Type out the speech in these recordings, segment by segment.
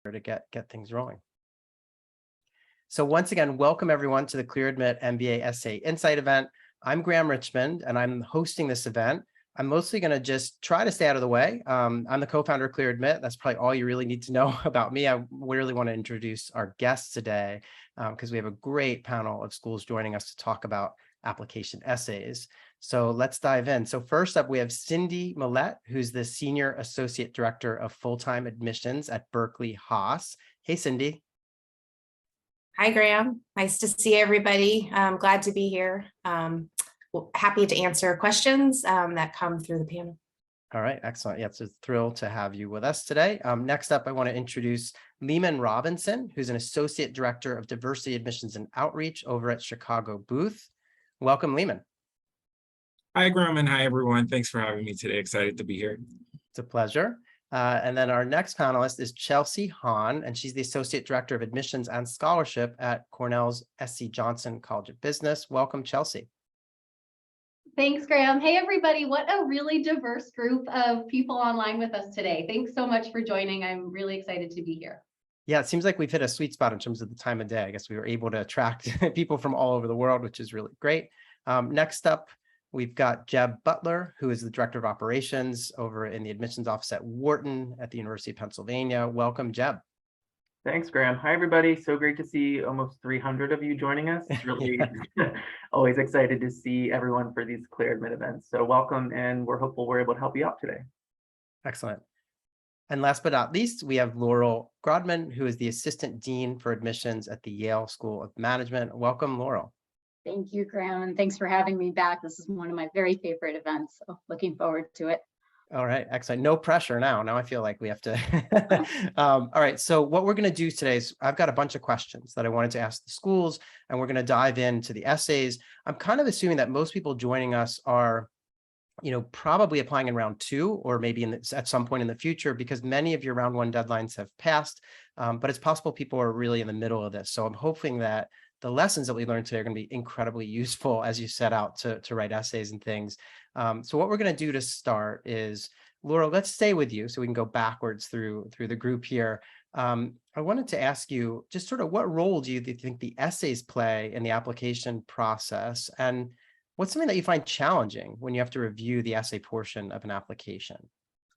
to get things rolling. So once again, welcome everyone to the Clear Admit MBA Essay Insight event. I'm Graham Richmond, and I'm hosting this event. I'm mostly going to just try to stay out of the way. I'm the co-founder of Clear Admit. That's probably all you really need to know about me. I really want to introduce our guests today because we have a great panel of schools joining us to talk about application essays. So let's dive in. So first up, we have Cindy Millette, who's the Senior Associate Director of Full-Time Admissions at Berkeley Haas. Hey, Cindy. Hi, Graham. Nice to see everybody. I'm glad to be here. Happy to answer questions that come through the panel. All right, excellent. Yeah, it's a thrill to have you with us today. Next up, I want to introduce Lehman Robinson, who's an Associate Director of Diversity Admissions and Outreach over at Chicago Booth. Welcome, Lehman. Hi, Graham, and hi, everyone. Thanks for having me today. Excited to be here. It's a pleasure. And then our next panelist is Chelsea Hahn, and she's the Associate Director of Admissions and Scholarship at Cornell's Johnson College of Business. Welcome, Chelsea. Thanks, Graham. Hey, everybody. What a really diverse group of people online with us today. Thanks so much for joining. I'm really excited to be here. Yeah, it seems like we've hit a sweet spot in terms of the time of day. I guess we were able to attract people from all over the world, which is really great. Next up, we've got Jeb Butler, who is the Director of Operations over in the admissions office at Wharton at the University of Pennsylvania. Welcome, Jeb. Thanks, Graham. Hi, everybody. So great to see almost 300 of you joining us. It's really always excited to see everyone for these Clear Admit events. So welcome, and we're hopeful we're able to help you out today. Excellent. And last but not least, we have Laurel Grodman, who is the Assistant Dean for Admissions at the Yale School of Management. Welcome, Laurel. Thank you, Graham, and thanks for having me back. This is one of my very favorite events, so looking forward to it. All right, excellent. No pressure now. Now I feel like we have to. All right, so what we're going to do today is I've got a bunch of questions that I wanted to ask the schools, and we're going to dive into the essays. I'm kind of assuming that most people joining us are, probably applying in round 2 or maybe at some point in the future, because many of your round 1 deadlines have passed, but it's possible people are really in the middle of this. So I'm hoping that the lessons that we learned today are going to be incredibly useful as you set out to write essays and things. So what we're going to do to start is, Laura, let's stay with you so we can go backwards through the group here. I wanted to ask you just sort of what role do you think the essays play in the application process? And what's something that you find challenging when you have to review the essay portion of an application?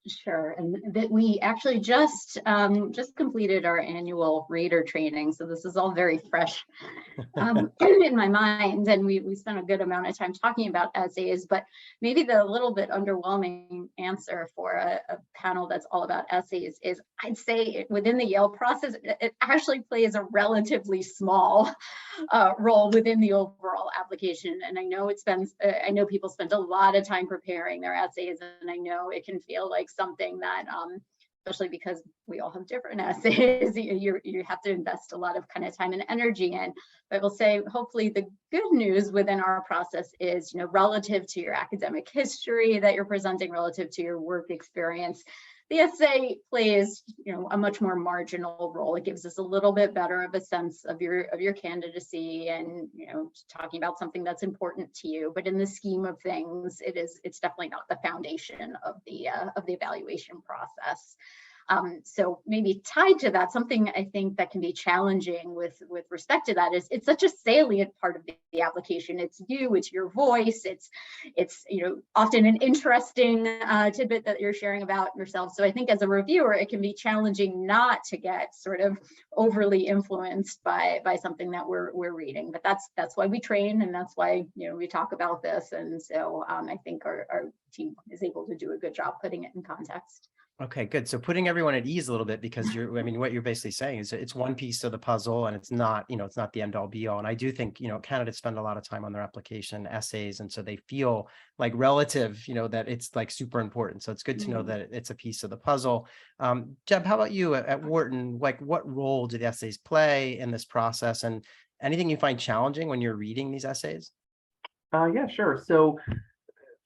Sure, and that we actually just completed our annual rater training, so this is all very fresh in my mind, and we spent a good amount of time talking about essays. But maybe the little bit underwhelming answer for a panel that's all about essays is, I'd say within the Yale process, it actually plays a relatively small role within the overall application. And I know people spend a lot of time preparing their essays, and I know it can feel like something that, especially because we all have different essays, you have to invest a lot of kind of time and energy in. But I will say, hopefully the good news within our process is, relative to your academic history that you're presenting, relative to your work experience, the essay plays, a much more marginal role. It gives us a little bit better of a sense of your candidacy and, talking about something that's important to you. But in the scheme of things, it's definitely not the foundation of the evaluation process. So maybe tied to that, something I think that can be challenging with respect to that is it's such a salient part of the application. It's you, it's your voice, it's often an interesting tidbit that you're sharing about yourself. So I think as a reviewer, it can be challenging not to get sort of overly influenced by something that we're reading. But that's why we train, and that's why we talk about this. And so I think our team is able to do a good job putting it in context. Okay, good. So putting everyone at ease a little bit, because what you're basically saying is it's one piece of the puzzle, and it's not the end all be all. And I do think, candidates spend a lot of time on their application essays, and so they feel like relative, that it's like super important. So it's good to know that it's a piece of the puzzle. Jeb, how about you at Wharton? Like, what role do the essays play in this process, and anything you find challenging when you're reading these essays? Yeah, sure. So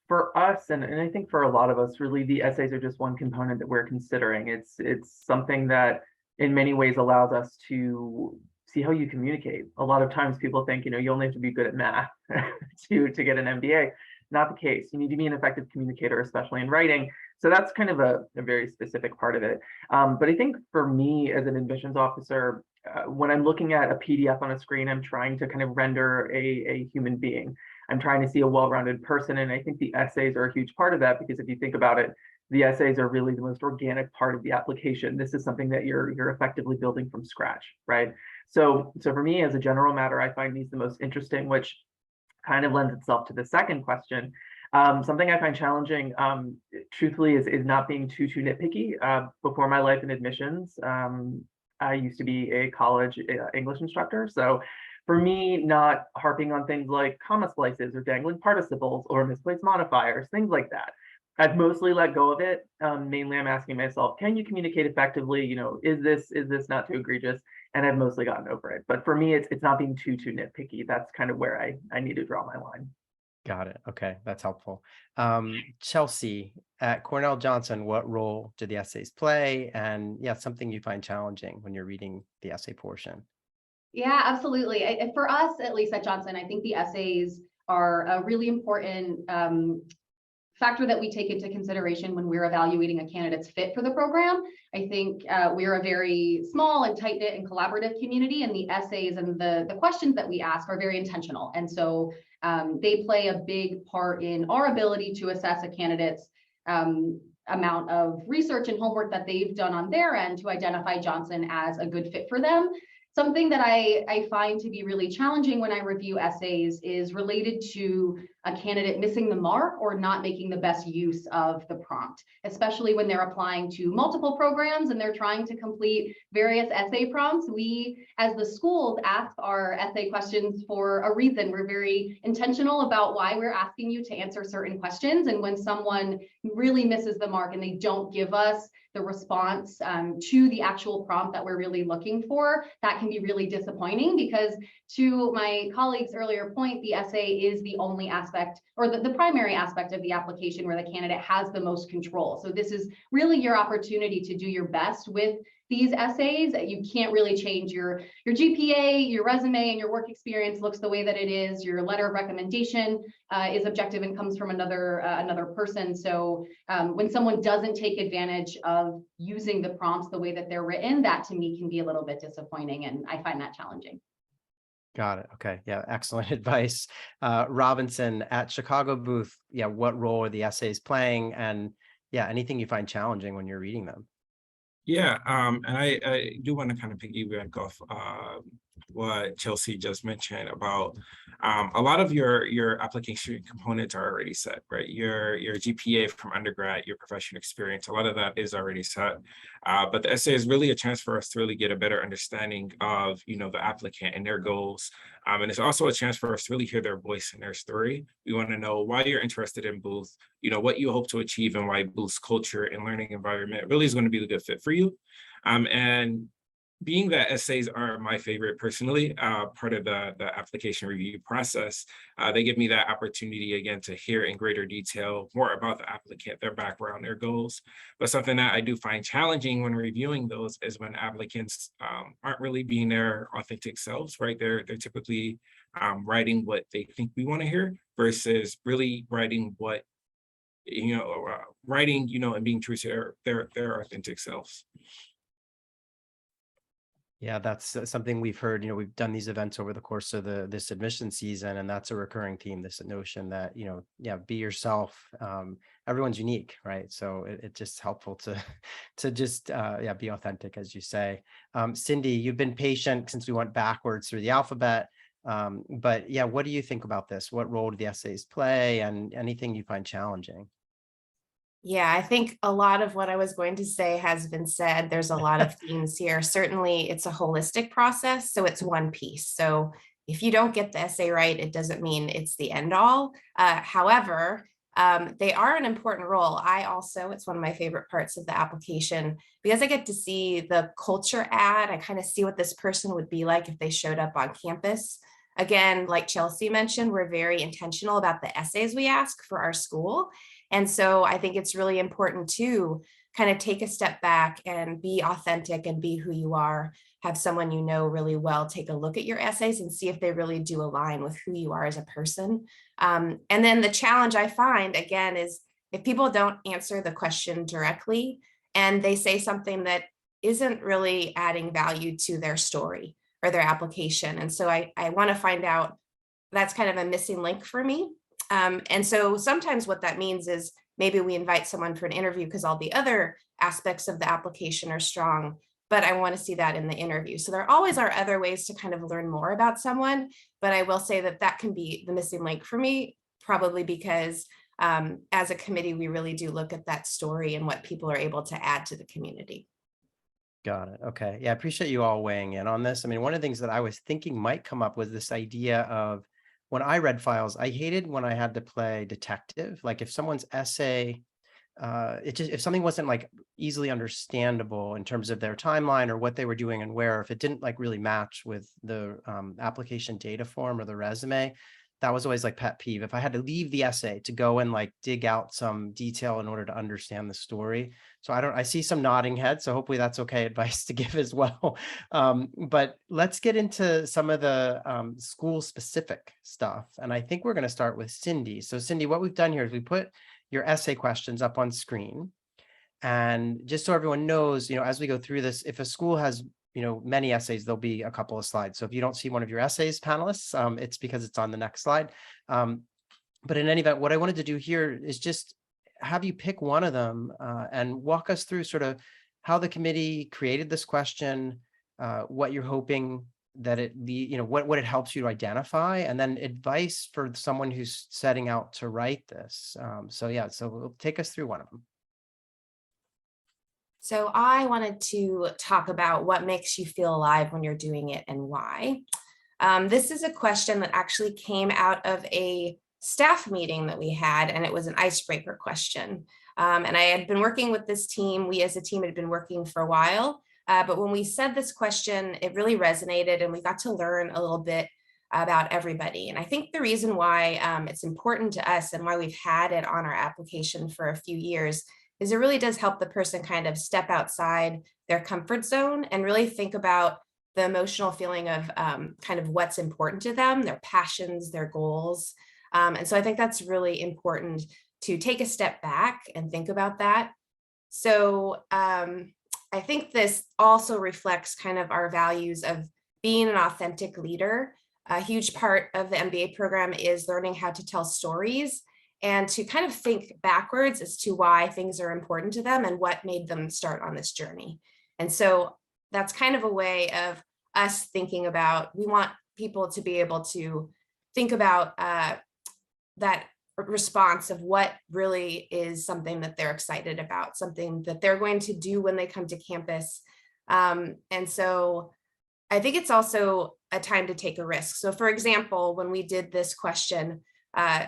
for us, and I think for a lot of us, really, the essays are just one component that we're considering. It's something that in many ways allows us to see how you communicate. A lot of times people think, you only have to be good at math to get an MBA. Not the case. You need to be an effective communicator, especially in writing. So that's kind of a very specific part of it. But I think for me as an admissions officer, when I'm looking at a PDF on a screen, I'm trying to kind of render a human being. I'm trying to see a well-rounded person. And I think the essays are a huge part of that, because if you think about it, the essays are really the most organic part of the application. This is something that you're effectively building from scratch, right? So for me, as a general matter, I find these the most interesting, which kind of lends itself to the second question. Something I find challenging, truthfully, is not being too nitpicky. Before my life in admissions, I used to be a college English instructor. So for me, not harping on things like comma splices or dangling participles or misplaced modifiers, things like that, I've mostly let go of it. Mainly, I'm asking myself, can you communicate effectively? Is this not too egregious? And I've mostly gotten over it. But for me, it's not being too nitpicky. That's kind of where I need to draw my line. Got it. Okay, that's helpful. Chelsea, at Cornell Johnson, what role do the essays play? And yeah, something you find challenging when you're reading the essay portion. Yeah, absolutely. For us, at least at Johnson, I think the essays are a really important factor that we take into consideration when we're evaluating a candidate's fit for the program. I think we're a very small and tight-knit and collaborative community, and the essays and the questions that we ask are very intentional. And so they play a big part in our ability to assess a candidate's amount of research and homework that they've done on their end to identify Johnson as a good fit for them. Something that I find to be really challenging when I review essays is related to a candidate missing the mark or not making the best use of the prompt, especially when they're applying to multiple programs and they're trying to complete various essay prompts. We, as the schools, ask our essay questions for a reason. We're very intentional about why we're asking you to answer certain questions. And when someone really misses the mark and they don't give us the response to the actual prompt that we're really looking for, that can be really disappointing, because to my colleague's earlier point, the essay is the only aspect, or the primary aspect of the application where the candidate has the most control. So this is really your opportunity to do your best with these essays. You can't really change your GPA, your resume, and your work experience looks the way that it is. Your letter of recommendation is objective and comes from another person. So when someone doesn't take advantage of using the prompts the way that they're written, that to me can be a little bit disappointing, and I find that challenging. Got it. Okay. Yeah. Excellent advice. Robinson, at Chicago Booth, yeah, what role are the essays playing? And yeah, anything you find challenging when you're reading them? Yeah, and I do want to kind of piggyback off what Chelsea just mentioned about a lot of your application components are already set, right? Your GPA from undergrad, your professional experience, a lot of that is already set. But the essay is really a chance for us to really get a better understanding of, the applicant and their goals. And it's also a chance for us to really hear their voice and their story. We want to know why you're interested in Booth, what you hope to achieve, and why Booth's culture and learning environment really is going to be the good fit for you. And being that essays are my favorite personally, part of the application review process, they give me that opportunity again to hear in greater detail more about the applicant, their background, their goals. But something that I do find challenging when reviewing those is when applicants aren't really being their authentic selves, right? They're typically writing what they think we want to hear versus really writing what, and being true to their authentic selves. Yeah, that's something we've heard. We've done these events over the course of this admission season, and that's a recurring theme, this notion that, be yourself. Everyone's unique, right? So it's just helpful to just be authentic, as you say. Cindy, you've been patient since we went backwards through the alphabet. But yeah, what do you think about this? What role do the essays play, and anything you find challenging? Yeah, I think a lot of what I was going to say has been said. There's a lot of themes here. Certainly, it's a holistic process, so it's one piece. So if you don't get the essay right, it doesn't mean it's the end all. However, they are an important role. It's one of my favorite parts of the application because I get to see the culture ad. I kind of see what this person would be like if they showed up on campus. Again, like Chelsea mentioned, we're very intentional about the essays we ask for our school. And so I think it's really important to kind of take a step back and be authentic and be who you are. Have someone you know really well take a look at your essays and see if they really do align with who you are as a person. And then the challenge I find, again, is if people don't answer the question directly and they say something that isn't really adding value to their story or their application. And so I want to find out, that's kind of a missing link for me. And so sometimes what that means is maybe we invite someone for an interview because all the other aspects of the application are strong, but I want to see that in the interview. So there always are other ways to kind of learn more about someone, but I will say that that can be the missing link for me, probably because as a committee, we really do look at that story and what people are able to add to the community. Got it. Okay. Yeah, I appreciate you all weighing in on this. I mean, one of the things that I was thinking might come up was this idea of, when I read files, I hated when I had to play detective. Like if someone's essay, if something wasn't like easily understandable in terms of their timeline or what they were doing and where, if it didn't like really match with the application data form or the resume, that was always like pet peeve. If I had to leave the essay to go and like dig out some detail in order to understand the story. So I see some nodding heads, so hopefully that's okay advice to give as well. But let's get into some of the school specific stuff. And I think we're going to start with Cindy. So Cindy, what we've done here is we put your essay questions up on screen. And just so everyone knows, as we go through this, if a school has many essays, there'll be a couple of slides. So if you don't see one of your essays, panelists, it's because it's on the next slide. But in any event, what I wanted to do here is just have you pick one of them and walk us through sort of how the committee created this question, what you're hoping that what it helps you to identify, and then advice for someone who's setting out to write this. So we'll take us through one of them. So I wanted to talk about what makes you feel alive when you're doing it and why. This is a question that actually came out of a staff meeting that we had, and it was an icebreaker question. And I had been working with this team. We as a team had been working for a while, but when we said this question, it really resonated and we got to learn a little bit about everybody. And I think the reason why it's important to us and why we've had it on our application for a few years is it really does help the person kind of step outside their comfort zone and really think about the emotional feeling of kind of what's important to them, their passions, their goals. And so I think that's really important to take a step back and think about that. So I think this also reflects kind of our values of being an authentic leader. A huge part of the MBA program is learning how to tell stories and to kind of think backwards as to why things are important to them and what made them start on this journey. And so that's kind of a way of us thinking about, we want people to be able to think about that response of what really is something that they're excited about, something that they're going to do when they come to campus. And so I think it's also a time to take a risk. So for example, when we did this question,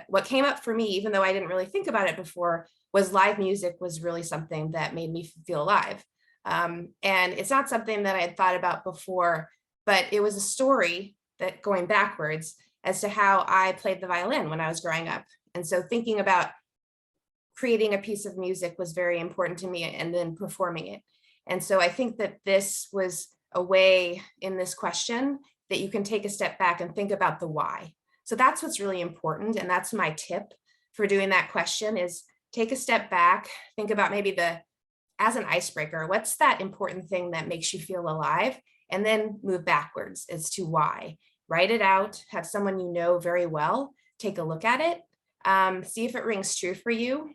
what came up for me, even though I didn't really think about it before, was live music was really something that made me feel alive. And it's not something that I had thought about before, but it was a story that going backwards as to how I played the violin when I was growing up. And so thinking about creating a piece of music was very important to me, and then performing it. And so I think that this was a way in this question that you can take a step back and think about the why. So that's what's really important. And that's my tip for doing that question is take a step back, think about maybe as an icebreaker, what's that important thing that makes you feel alive? And then move backwards as to why. Write it out, have someone you know very well take a look at it, see if it rings true for you.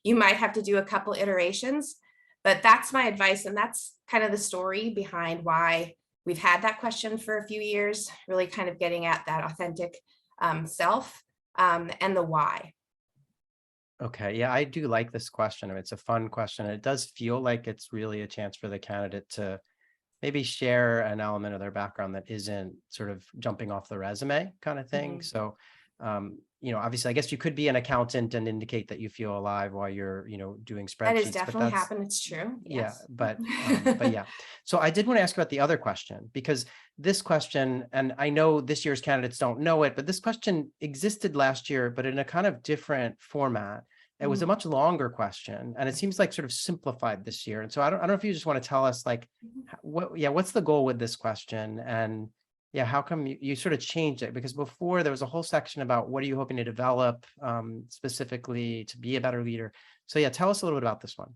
You might have to do a couple iterations, but that's my advice. And that's kind of the story behind why we've had that question for a few years, really kind of getting at that authentic self and the why. Okay, yeah, I do like this question. I mean, it's a fun question. It does feel like it's really a chance for the candidate to maybe share an element of their background that isn't sort of jumping off the resume kind of thing. So, obviously, I guess you could be an accountant and indicate that you feel alive while you're, doing spreadsheets. That has definitely happened. It's true. Yes. Yeah, but yeah. So I did want to ask about the other question, because this question, and I know this year's candidates don't know it, but this question existed last year, but in a kind of different format. It was a much longer question, and it seems like sort of simplified this year. And so I don't know if you just want to tell us like, what's the goal with this question, and Yeah, how come you sort of changed it? Because before there was a whole section about what are you hoping to develop specifically to be a better leader. So yeah, tell us a little bit about this one.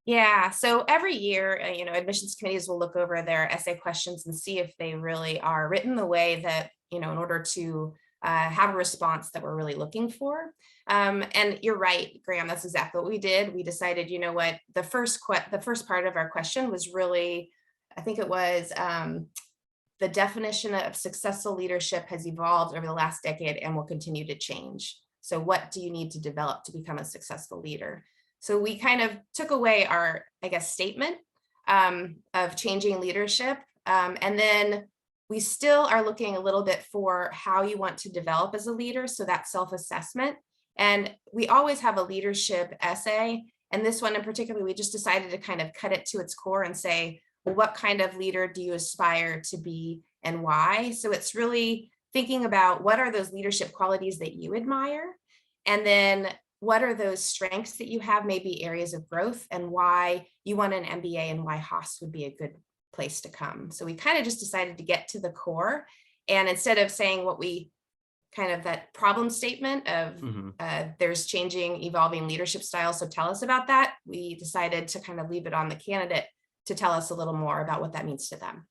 Yeah, so every year, admissions committees will look over their essay questions and see if they really are written the way that, in order to have a response that we're really looking for. And you're right, Graham, that's exactly what we did. We decided, what, the first part of our question was really, I think it was the definition of successful leadership has evolved over the last decade and will continue to change. So what do you need to develop to become a successful leader? So we kind of took away our, I guess, statement of changing leadership. And then we still are looking a little bit for how you want to develop as a leader. So that self-assessment. And we always have a leadership essay. And this one in particular, we just decided to kind of cut it to its core and say, well, what kind of leader do you aspire to be and why? So it's really thinking about what are those leadership qualities that you admire? And then what are those strengths that you have, maybe areas of growth, and why you want an MBA and why Haas would be a good place to come. So we kind of just decided to get to the core. And instead of saying what we kind of that problem statement of there's changing, evolving leadership styles, so tell us about that, we decided to kind of leave it on the candidate to tell us a little more about what that means to them.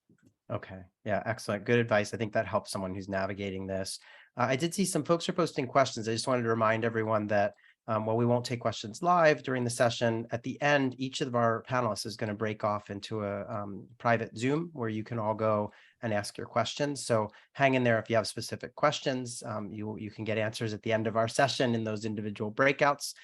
Okay. Yeah, excellent. Good advice. I think that helps someone who's navigating this. I did see some folks are posting questions. I just wanted to remind everyone that while we won't take questions live during the session, at the end, each of our panelists is going to break off into a private Zoom where you can all go and ask your questions. So hang in there if you have specific questions. You can get answers at the end of our session in those individual breakouts.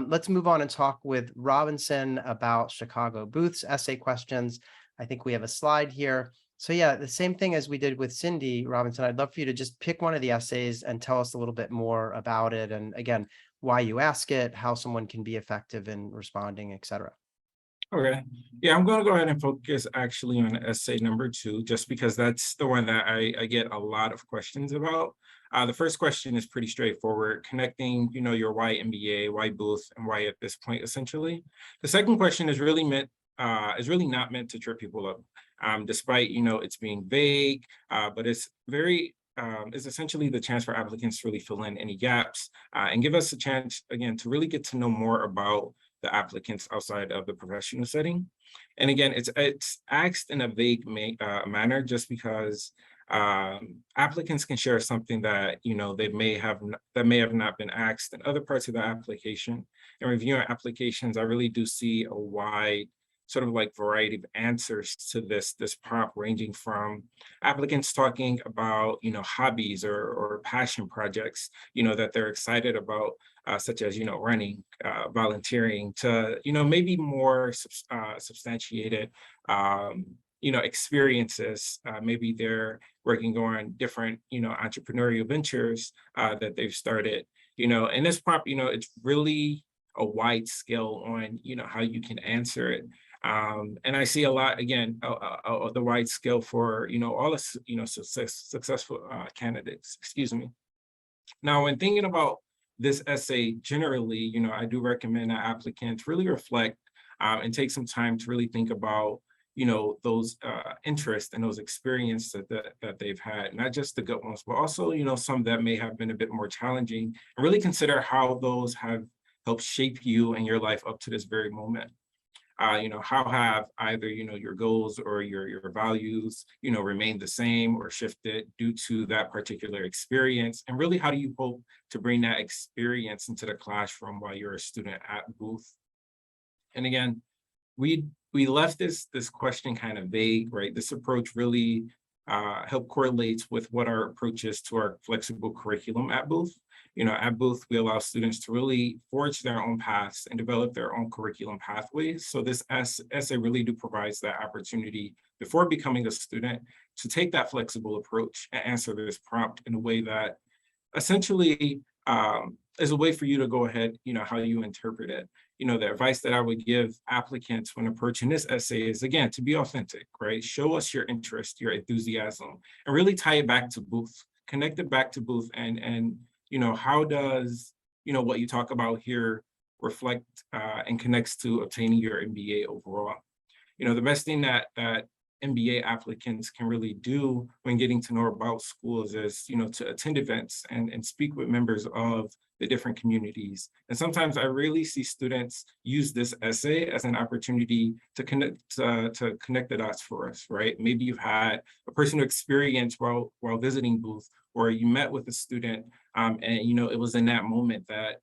Let's move on and talk with Robinson about Chicago Booth's essay questions. I think we have a slide here. So yeah, the same thing as we did with Cindy, Robinson, I'd love for you to just pick one of the essays and tell us a little bit more about it. And again, why you ask it, how someone can be effective in responding, et cetera. Okay. Yeah, I'm going to go ahead and focus actually on essay number 2, just because that's the one that I get a lot of questions about. The first question is pretty straightforward, connecting, your why MBA, why Booth, and why at this point, essentially. The second question is really not meant to trip people up, despite, it's being vague, but it's very is essentially the chance for applicants to really fill in any gaps and give us a chance, again, to really get to know more about the applicants outside of the professional setting. And again, it's asked in a vague manner just because applicants can share something that, they may have not been asked in other parts of the application. And reviewing applications, I really do see a wide sort of like variety of answers to this prompt, ranging from applicants talking about, hobbies or passion projects, that they're excited about, such as, running, volunteering, to, maybe more substantiated, experiences. Maybe they're working on different, entrepreneurial ventures that they've started, and this prompt, it's really a wide scale on, how you can answer it. And I see a lot, again, the wide scale for, all the, successful candidates, excuse me. Now, when thinking about this essay generally, I do recommend that applicants really reflect and take some time to really think about, those interests and those experiences that they've had, not just the good ones, but also, some that may have been a bit more challenging, and really consider how those have helped shape you and your life up to this very moment. How have either, your goals or your values, remained the same or shifted due to that particular experience? And really, how do you hope to bring that experience into the classroom while you're a student at Booth? And again, we left this question kind of vague, right? This approach really help correlates with what our approach is to our flexible curriculum at Booth. At Booth, we allow students to really forge their own paths and develop their own curriculum pathways. So this essay really provides that opportunity before becoming a student to take that flexible approach and answer this prompt in a way that essentially is a way for you to go ahead, how you interpret it. The advice that I would give applicants when approaching this essay is, again, to be authentic, right? Show us your interest, your enthusiasm, and really tie it back to Booth, connect it back to Booth, and how does, what you talk about here reflect and connects to obtaining your MBA overall? The best thing that MBA applicants can really do when getting to know about schools is, to attend events and speak with members of the different communities. And sometimes I really see students use this essay as an opportunity to connect the dots for us, right? Maybe you've had a personal experience while visiting booth, or you met with a student, and it was in that moment that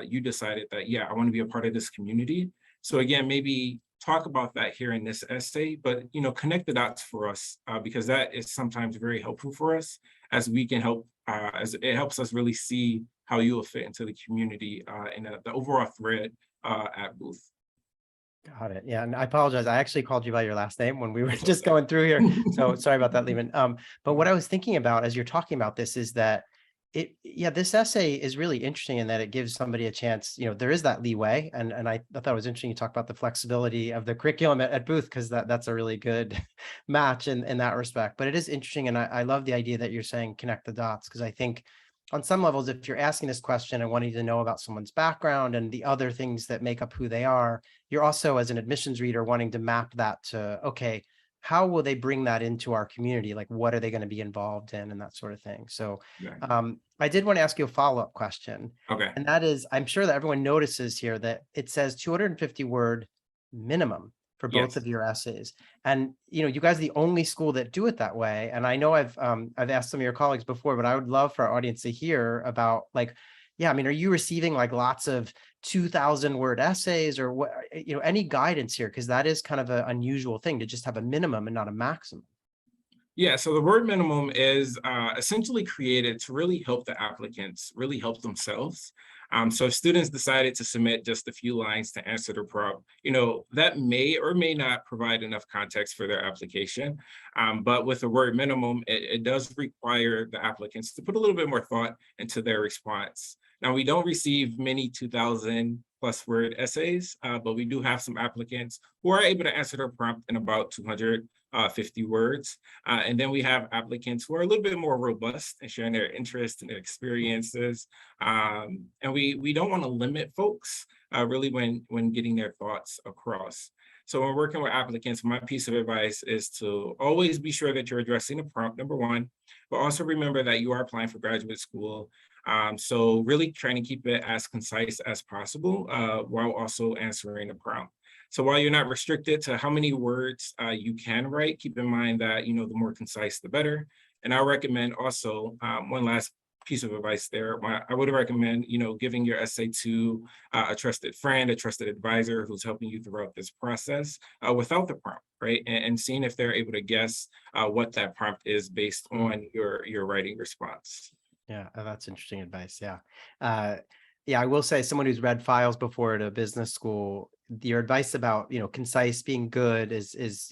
you decided that, yeah, I want to be a part of this community. So again, maybe talk about that here in this essay, but connect the dots for us, because that is sometimes very helpful for us, as we can help, as it helps us really see how you will fit into the community and the overall thread at Booth. Got it. Yeah, and I apologize. I actually called you by your last name when we were just going through here. So sorry about that, Lehman. But what I was thinking about as you're talking about this is that this essay is really interesting in that it gives somebody a chance, there is that leeway. And I thought it was interesting you talk about the flexibility of the curriculum at Booth, because that's a really good match in that respect. But it is interesting. And I love the idea that you're saying connect the dots, because I think on some levels, if you're asking this question and wanting to know about someone's background and the other things that make up who they are, you're also, as an admissions reader, wanting to map that to, okay, how will they bring that into our community? Like, what are they going to be involved in and that sort of thing? So I did want to ask you a follow-up question. Okay. And that is, I'm sure that everyone notices here that it says 250 word minimum for both of your essays. And, you guys are the only school that do it that way. And I know I've asked some of your colleagues before, but I would love for our audience to hear about, like, are you receiving like lots of 2,000 word essays, or what, any guidance here? Because that is kind of an unusual thing to just have a minimum and not a maximum. Yeah, so the word minimum is essentially created to really help the applicants, really help themselves. So if students decided to submit just a few lines to answer the prompt, that may or may not provide enough context for their application. But with the word minimum, it does require the applicants to put a little bit more thought into their response. Now, we don't receive many 2,000 plus word essays, but we do have some applicants who are able to answer their prompt in about 250 words. And then we have applicants who are a little bit more robust in sharing their interests and their experiences. And we don't want to limit folks really when getting their thoughts across. So when working with applicants, my piece of advice is to always be sure that you're addressing the prompt, number one, but also remember that you are applying for graduate school. So really trying to keep it as concise as possible while also answering the prompt. So while you're not restricted to how many words you can write, keep in mind that, the more concise, the better. And I recommend also, one last piece of advice there, I would recommend, giving your essay to a trusted friend, a trusted advisor who's helping you throughout this process without the prompt, right? And seeing if they're able to guess what that prompt is based on your writing response. Yeah, that's interesting advice. Yeah. I will say, someone who's read files before at a business school, your advice about, concise, being good is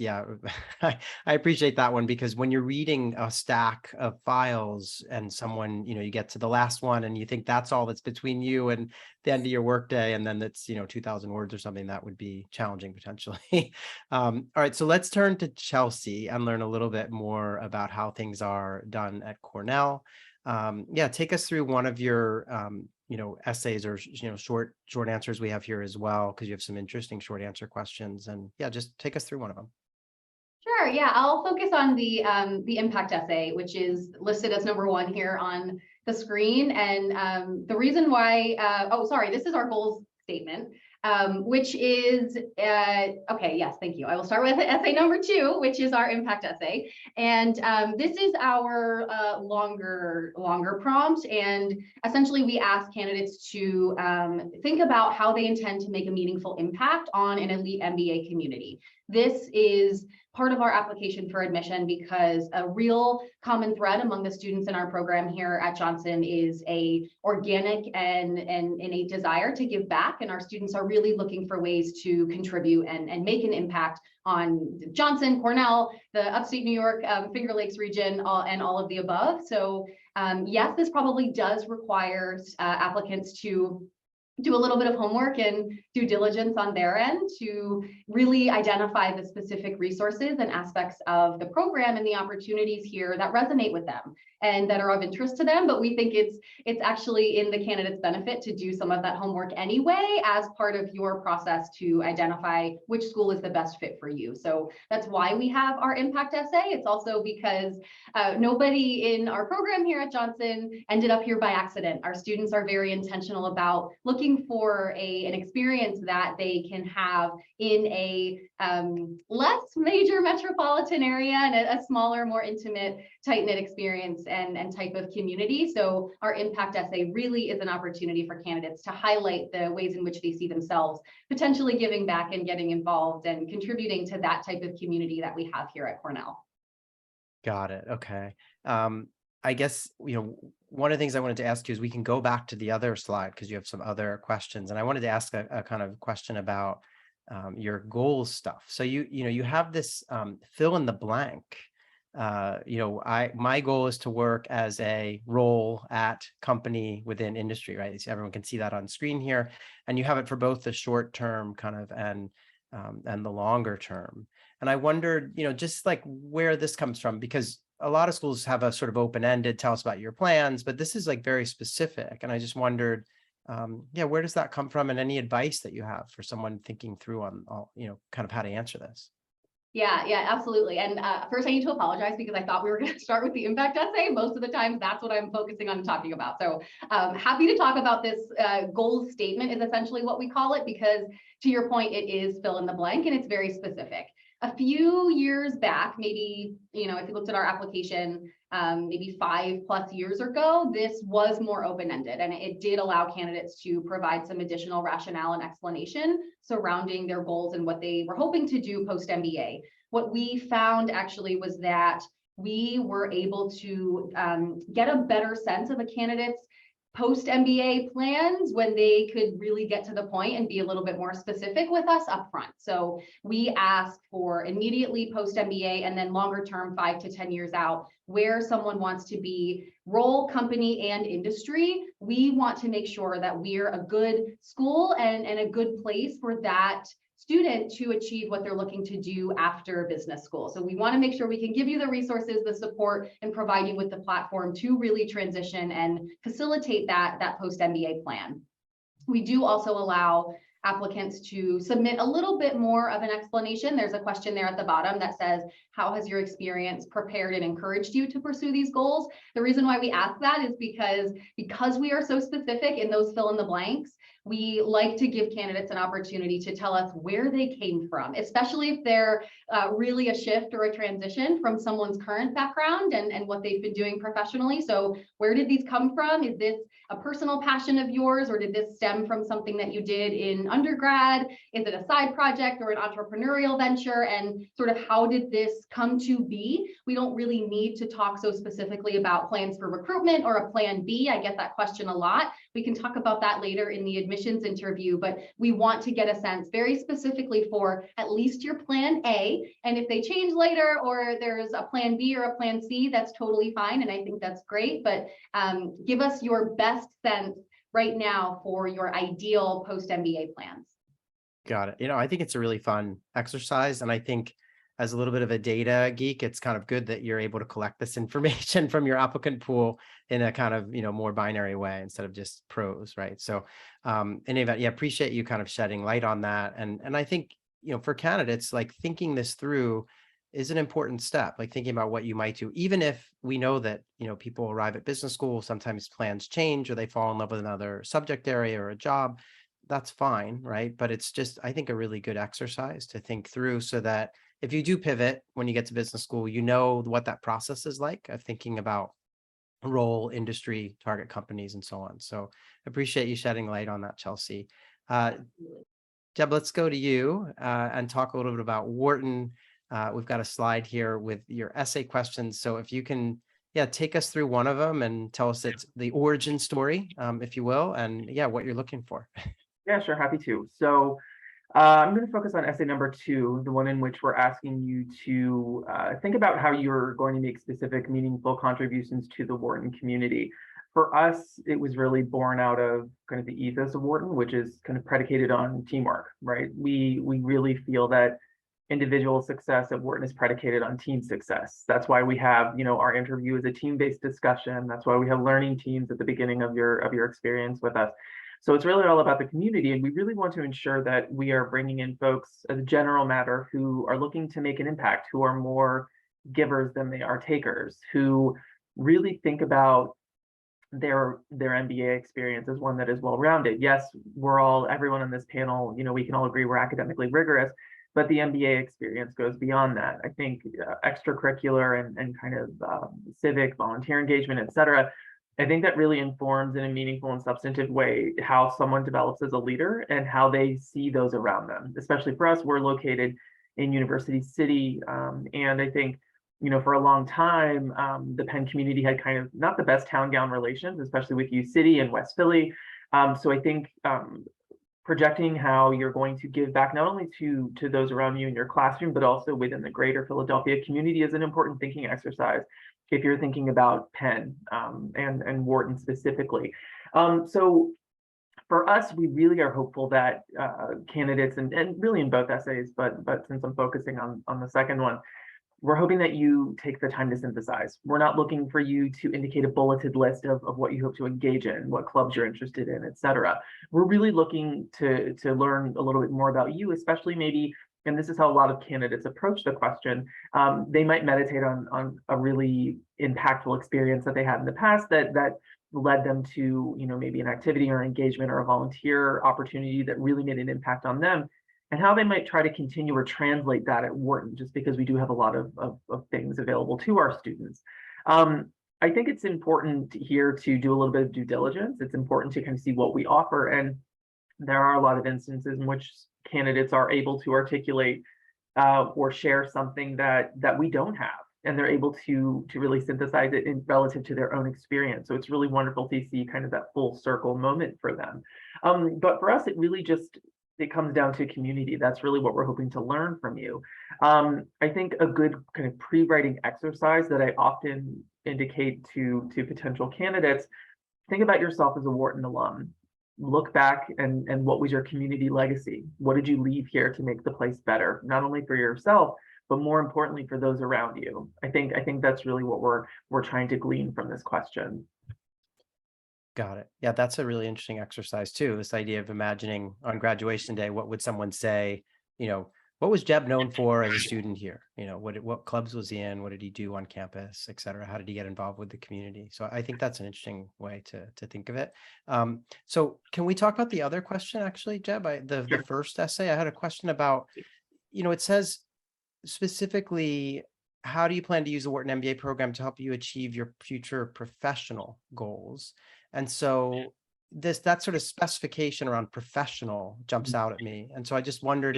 I appreciate that one, because when you're reading a stack of files and someone, you get to the last one and you think that's all that's between you and the end of your workday, and then it's, 2,000 words or something, that would be challenging potentially. All right, so let's turn to Chelsea and learn a little bit more about how things are done at Cornell. Take us through one of your essays or short answers we have here as well, because you have some interesting short answer questions, and just take us through one of them. Sure. Yeah, I'll focus on the impact essay, which is listed as number one here on the screen. And the reason why, this is our goals statement, which is, okay, yes, thank you. I will start with essay number 2, which is our impact essay. And this is our longer prompt. And essentially we ask candidates to think about how they intend to make a meaningful impact on an elite MBA community. This is part of our application for admission, because a real common thread among the students in our program here at Johnson is a organic and innate desire to give back. And our students are really looking for ways to contribute and make an impact on Johnson, Cornell, the upstate New York, Finger Lakes region, and all of the above. So yes, this probably does require applicants to do a little bit of homework and due diligence on their end to really identify the specific resources and aspects of the program and the opportunities here that resonate with them and that are of interest to them. But we think it's actually in the candidate's benefit to do some of that homework anyway as part of your process to identify which school is the best fit for you. So that's why we have our impact essay. It's also because nobody in our program here at Johnson ended up here by accident. Our students are very intentional about looking for an experience that they can have in a less major metropolitan area and a smaller, more intimate, tight-knit experience and type of community. So our impact essay really is an opportunity for candidates to highlight the ways in which they see themselves potentially giving back and getting involved and contributing to that type of community that we have here at Cornell. Got it. Okay. I guess, one of the things I wanted to ask you is we can go back to the other slide because you have some other questions. And I wanted to ask a kind of question about your goals stuff. So you have this fill in the blank. My goal is to work as a role at company within industry, right? So everyone can see that on screen here. And you have it for both the short term kind of and the longer term. And I wondered, just like where this comes from, because a lot of schools have a sort of open-ended, tell us about your plans, but this is like very specific. And I just wondered, where does that come from, and any advice that you have for someone thinking through on, kind of how to answer this? Yeah, absolutely. And first I need to apologize because I thought we were going to start with the impact essay. Most of the time, that's what I'm focusing on talking about. So happy to talk about this goals statement is essentially what we call it, because to your point, it is fill in the blank and it's very specific. A few years back, maybe, if you looked at our application, maybe 5+ years ago, this was more open-ended, and it did allow candidates to provide some additional rationale and explanation surrounding their goals and what they were hoping to do post-MBA. What we found actually was that we were able to get a better sense of a candidate's post-MBA plans when they could really get to the point and be a little bit more specific with us upfront. So we ask for immediately post-MBA and then longer term, 5 to 10 years out, where someone wants to be, role, company, and industry. We want to make sure that we're a good school and a good place for that student to achieve what they're looking to do after business school. So we want to make sure we can give you the resources, the support, and provide you with the platform to really transition and facilitate that post-MBA plan. We do also allow applicants to submit a little bit more of an explanation. There's a question there at the bottom that says, how has your experience prepared and encouraged you to pursue these goals? The reason why we ask that is because we are so specific in those fill in the blanks, we like to give candidates an opportunity to tell us where they came from, especially if they're really a shift or a transition from someone's current background and what they've been doing professionally. So where did these come from? Is this a personal passion of yours, or did this stem from something that you did in undergrad? Is it a side project or an entrepreneurial venture? And sort of how did this come to be? We don't really need to talk so specifically about plans for recruitment or a plan B. I get that question a lot. We can talk about that later in the admissions interview, but we want to get a sense very specifically for at least your plan A. And if they change later or there's a plan B or a plan C, that's totally fine. And I think that's great, but give us your best sense right now for your ideal post-MBA plans. Got it. I think it's a really fun exercise. And I think as a little bit of a data geek, it's kind of good that you're able to collect this information from your applicant pool in a kind of, more binary way instead of just prose, right? So in any event, appreciate you kind of shedding light on that. And I think, for candidates, like thinking this through is an important step, like thinking about what you might do, even if we know that, people arrive at business school, sometimes plans change or they fall in love with another subject area or a job. That's fine, right? But it's just, I think, a really good exercise to think through so that if you do pivot when you get to business school, you know what that process is like of thinking about role, industry, target companies, and so on. So appreciate you shedding light on that, Chelsea. Deb, let's go to you and talk a little bit about Wharton. We've got a slide here with your essay questions. So if you can, take us through one of them and tell us it's the origin story, if you will, and what you're looking for. Yeah, sure. Happy to. So I'm going to focus on essay number 2, the one in which we're asking you to think about how you're going to make specific, meaningful contributions to the Wharton community. For us, it was really born out of kind of the ethos of Wharton, which is kind of predicated on teamwork, right? We really feel that individual success at Wharton is predicated on team success. That's why we have, our interview is a team-based discussion. That's why we have learning teams at the beginning of your experience with us. So it's really all about the community, and we really want to ensure that we are bringing in folks as a general matter who are looking to make an impact, who are more givers than they are takers, who really think about their MBA experience as one that is well-rounded. Yes, everyone on this panel, we can all agree we're academically rigorous, but the MBA experience goes beyond that. I think extracurricular and kind of civic, volunteer engagement, et cetera, I think that really informs in a meaningful and substantive way how someone develops as a leader and how they see those around them. Especially for us, we're located in University City, and I think for a long time, the Penn community had kind of not the best town-gown relations, especially with U City and West Philly. So I think projecting how you're going to give back not only to those around you in your classroom, but also within the greater Philadelphia community is an important thinking exercise if you're thinking about Penn and Wharton specifically. So for us, we really are hopeful that candidates, and really in both essays, but since I'm focusing on the second one, we're hoping that you take the time to synthesize. We're not looking for you to indicate a bulleted list of what you hope to engage in, what clubs you're interested in, et cetera. We're really looking to learn a little bit more about you, especially maybe, and this is how a lot of candidates approach the question, they might meditate on a really impactful experience that they had in the past that led them to, maybe an activity or engagement or a volunteer opportunity that really made an impact on them, and how they might try to continue or translate that at Wharton, just because we do have a lot of things available to our students. I think it's important here to do a little bit of due diligence. It's important to kind of see what we offer. And there are a lot of instances in which candidates are able to articulate or share something that we don't have, and they're able to really synthesize it in relative to their own experience. So it's really wonderful to see kind of that full circle moment for them. But for us, it comes down to community. That's really what we're hoping to learn from you. I think a good kind of pre-writing exercise that I often indicate to potential candidates, think about yourself as a Wharton alum. Look back and what was your community legacy? What did you leave here to make the place better, not only for yourself, but more importantly for those around you? I think that's really what we're trying to glean from this question. Got it. Yeah, that's a really interesting exercise too. This idea of imagining on graduation day, what would someone say? What was Jeb known for as a student here? What clubs was he in? What did he do on campus, et cetera? How did he get involved with the community? So I think that's an interesting way to think of it. So can we talk about the other question actually, Jeb? The first essay, I had a question about, it says specifically, how do you plan to use the Wharton MBA program to help you achieve your future professional goals? And so that sort of specification around professional jumps out at me. And so I just wondered,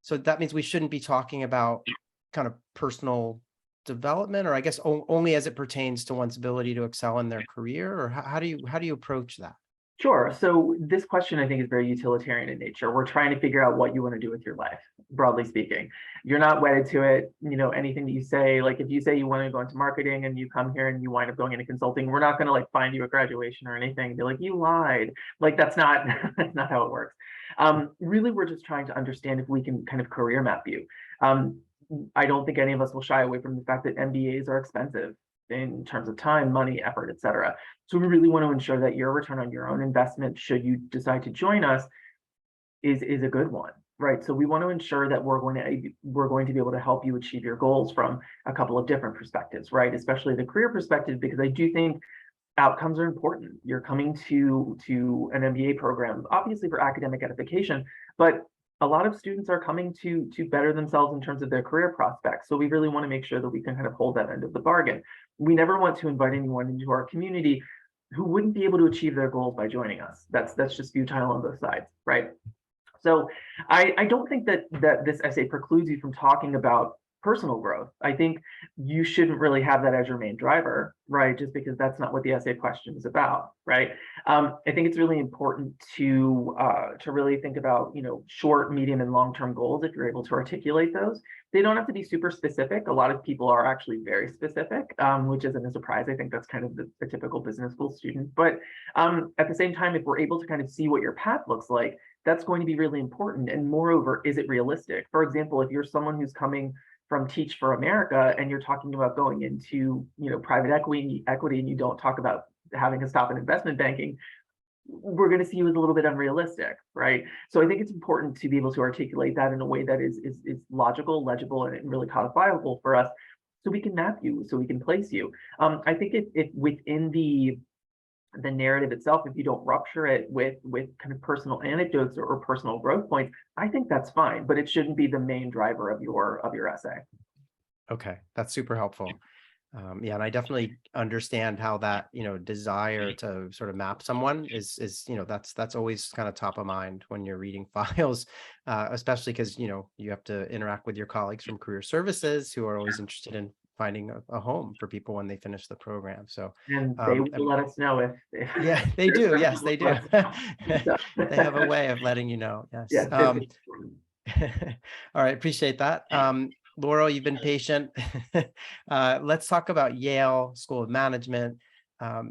so that means we shouldn't be talking about kind of personal development, or I guess only as it pertains to one's ability to excel in their career, or how do you approach that? Sure. So this question, I think, is very utilitarian in nature. We're trying to figure out what you want to do with your life, broadly speaking. You're not wedded to it. Anything that you say, like if you say you want to go into marketing and you come here and you wind up going into consulting, we're not going to find you at graduation or anything and be like, you lied. That's not how it works. Really, we're just trying to understand if we can kind of career map you. I don't think any of us will shy away from the fact that MBAs are expensive in terms of time, money, effort, et cetera. So we really want to ensure that your return on your own investment, should you decide to join us, is a good one, right? So we want to ensure that we're going to be able to help you achieve your goals from a couple of different perspectives, right? Especially the career perspective, because I do think outcomes are important. You're coming to an MBA program, obviously for academic edification, but a lot of students are coming to better themselves in terms of their career prospects. So we really want to make sure that we can kind of hold that end of the bargain. We never want to invite anyone into our community who wouldn't be able to achieve their goals by joining us. That's just futile on both sides, right? So I don't think that this essay precludes you from talking about personal growth. I think you shouldn't really have that as your main driver, right? Just because that's not what the essay question is about, right? I think it's really important to really think about, short, medium, and long-term goals if you're able to articulate those. They don't have to be super specific. A lot of people are actually very specific, which isn't a surprise. I think that's kind of the typical business school student. But at the same time, if we're able to kind of see what your path looks like, that's going to be really important. And moreover, is it realistic? For example, if you're someone who's coming from Teach for America and you're talking about going into private equity and you don't talk about having a stop in investment banking, we're going to see you as a little bit unrealistic, right? So I think it's important to be able to articulate that in a way that is logical, legible, and really codifiable for us, so we can map you, so we can place you. I think if within the narrative itself, if you don't rupture it with kind of personal anecdotes or personal growth points, I think that's fine, but it shouldn't be the main driver of your essay. Okay, that's super helpful. Yeah, and I definitely understand how that, desire to sort of map someone is, that's always kind of top of mind when you're reading files, especially because, you have to interact with your colleagues from career services who are always interested in finding a home for people when they finish the program. So, And they will let us know if yeah, they do. Yes, they do. So- They have a way of letting you know. Yes. Yeah. All right, appreciate that. Laurel, you've been patient. Let's talk about Yale School of Management.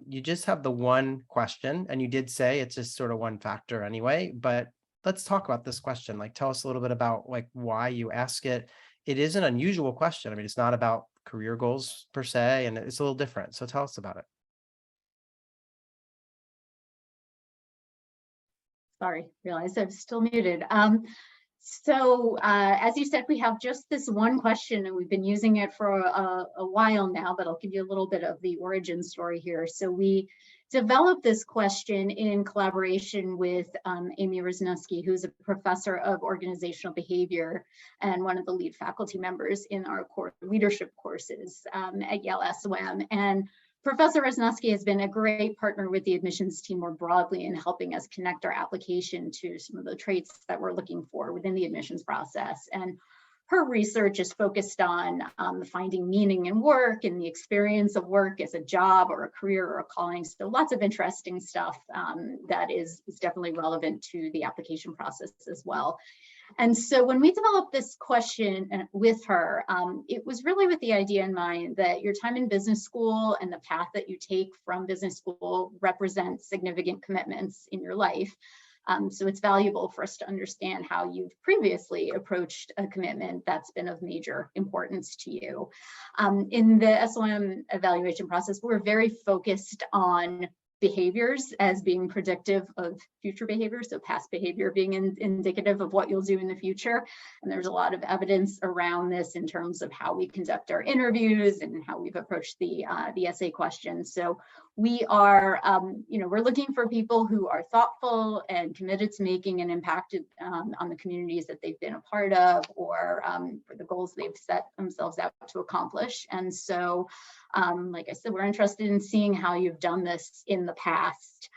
You just have the one question, and you did say it's just sort of one factor anyway, but let's talk about this question. Like, tell us a little bit about why you ask it. It is an unusual question. I mean, it's not about career goals per se, and it's a little different. So tell us about it. Sorry, realized I'm still muted. So as you said, we have just this one question, and we've been using it for a while now, but I'll give you a little bit of the origin story here. So we developed this question in collaboration with Amy Rosnowski, who's a professor of organizational behavior and one of the lead faculty members in our core leadership courses at Yale SOM. And Professor Rosnowski has been a great partner with the admissions team more broadly in helping us connect our application to some of the traits that we're looking for within the admissions process. And her research is focused on finding meaning in work and the experience of work as a job or a career or a calling. So lots of interesting stuff that is definitely relevant to the application process as well. And so when we developed this question with her, it was really with the idea in mind that your time in business school and the path that you take from business school represents significant commitments in your life. So it's valuable for us to understand how you've previously approached a commitment that's been of major importance to you. In the SOM evaluation process, we're very focused on behaviors as being predictive of future behavior, so past behavior being indicative of what you'll do in the future. And there's a lot of evidence around this in terms of how we conduct our interviews and how we've approached the essay questions. So we are, we're looking for people who are thoughtful and committed to making an impact on the communities that they've been a part of, or for the goals they've set themselves out to accomplish. And so, like I said, we're interested in seeing how you've done this in the past.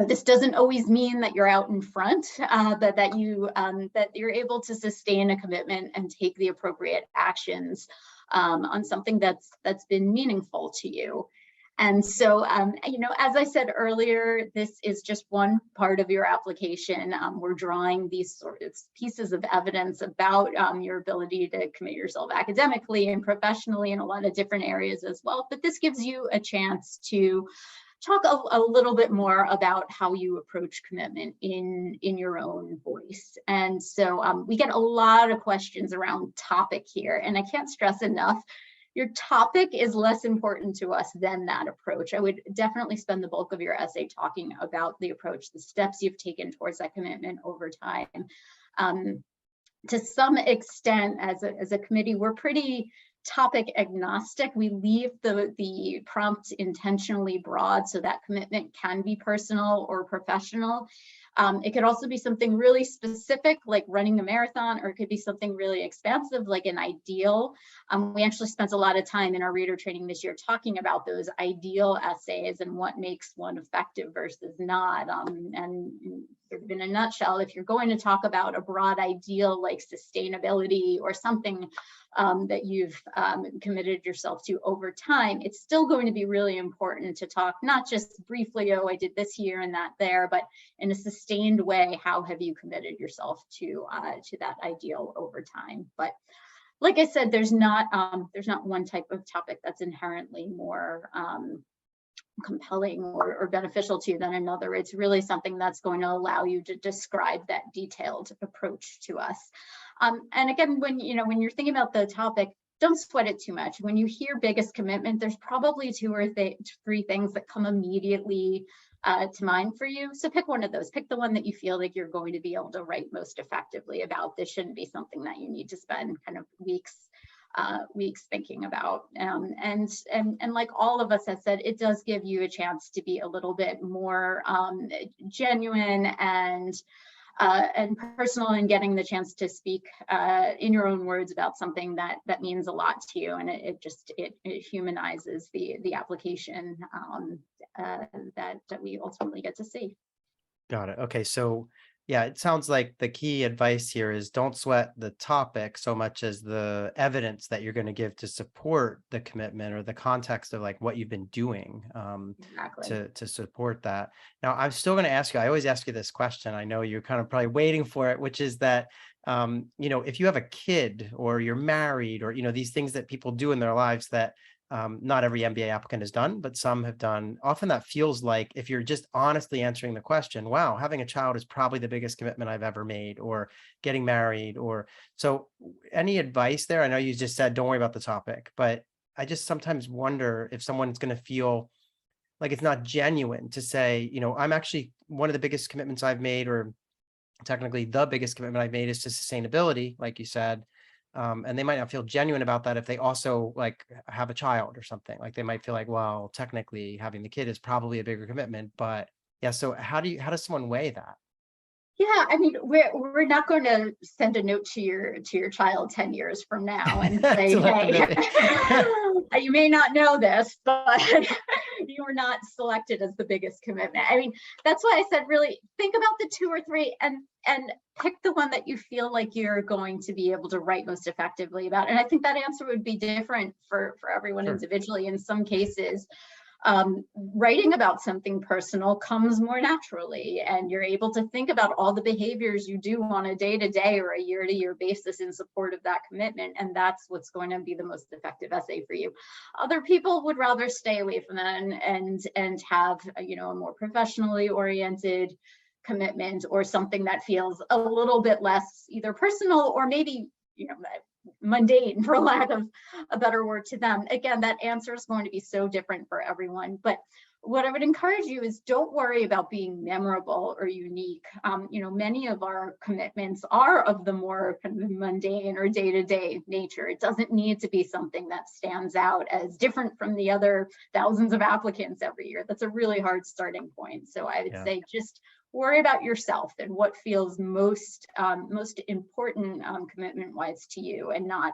This doesn't always mean that you're out in front, but that you're able to sustain a commitment and take the appropriate actions on something that's been meaningful to you. And so, as I said earlier, this is just one part of your application. We're drawing these sort of pieces of evidence about your ability to commit yourself academically and professionally in a lot of different areas as well. But this gives you a chance to talk a little bit more about how you approach commitment in your own voice. And so we get a lot of questions around topic here, and I can't stress enough, your topic is less important to us than that approach. I would definitely spend the bulk of your essay talking about the approach, the steps you've taken towards that commitment over time. To some extent, as a committee, we're pretty topic agnostic. We leave the prompt intentionally broad so that commitment can be personal or professional. It could also be something really specific, like running a marathon, or it could be something really expansive, like an ideal. We actually spent a lot of time in our reader training this year talking about those ideal essays and what makes one effective versus not. And sort of in a nutshell, if you're going to talk about a broad ideal like sustainability or something that you've committed yourself to over time, it's still going to be really important to talk not just briefly, oh, I did this here and that there, but in a sustained way, how have you committed yourself to that ideal over time? But like I said, there's not one type of topic that's inherently more compelling or beneficial to you than another. It's really something that's going to allow you to describe that detailed approach to us. And again, when you're thinking about the topic, don't sweat it too much. When you hear biggest commitment, there's probably two or three things that come immediately to mind for you. So pick one of those. Pick the one that you feel like you're going to be able to write most effectively about. This shouldn't be something that you need to spend kind of weeks thinking about. And like all of us have said, it does give you a chance to be a little bit more genuine and personal in getting the chance to speak in your own words about something that means a lot to you, and it humanizes the application that we ultimately get to see. Got it. Okay, so yeah, it sounds like the key advice here is don't sweat the topic so much as the evidence that you're going to give to support the commitment or the context of like what you've been doing Exactly. to support that. Now, I'm still going to ask you, I always ask you this question. I know you're kind of probably waiting for it, which is that, if you have a kid or you're married or, these things that people do in their lives that not every MBA applicant has done, but some have done. Often that feels like if you're just honestly answering the question, wow, having a child is probably the biggest commitment I've ever made, or getting married, or so any advice there? I know you just said, don't worry about the topic, but I just sometimes wonder if someone's going to feel like it's not genuine to say, I'm actually one of the biggest commitments I've made, or technically the biggest commitment I've made is to sustainability, like you said. And they might not feel genuine about that if they also like have a child or something. Like they might feel like, well, technically having the kid is probably a bigger commitment, but yeah. So how does someone weigh that? Yeah, I mean, we're not going to send a note to your child 10 years from now and say, hey, you may not know this, but you were not selected as the biggest commitment. I mean, that's why I said really think about the two or three and pick the one that you feel like you're going to be able to write most effectively about. And I think that answer would be different for everyone individually. In some cases, writing about something personal comes more naturally, and you're able to think about all the behaviors you do on a day-to-day or a year-to-year basis in support of that commitment, and that's what's going to be the most effective essay for you. Other people would rather stay away from that and have a more professionally oriented commitment, or something that feels a little bit less either personal or maybe mundane, for lack of a better word, to them. Again, that answer is going to be so different for everyone. But what I would encourage you is don't worry about being memorable or unique. Many of our commitments are of the more kind of mundane or day-to-day nature. It doesn't need to be something that stands out as different from the other thousands of applicants every year. That's a really hard starting point. So I would say just worry about yourself and what feels most important commitment-wise to you, and not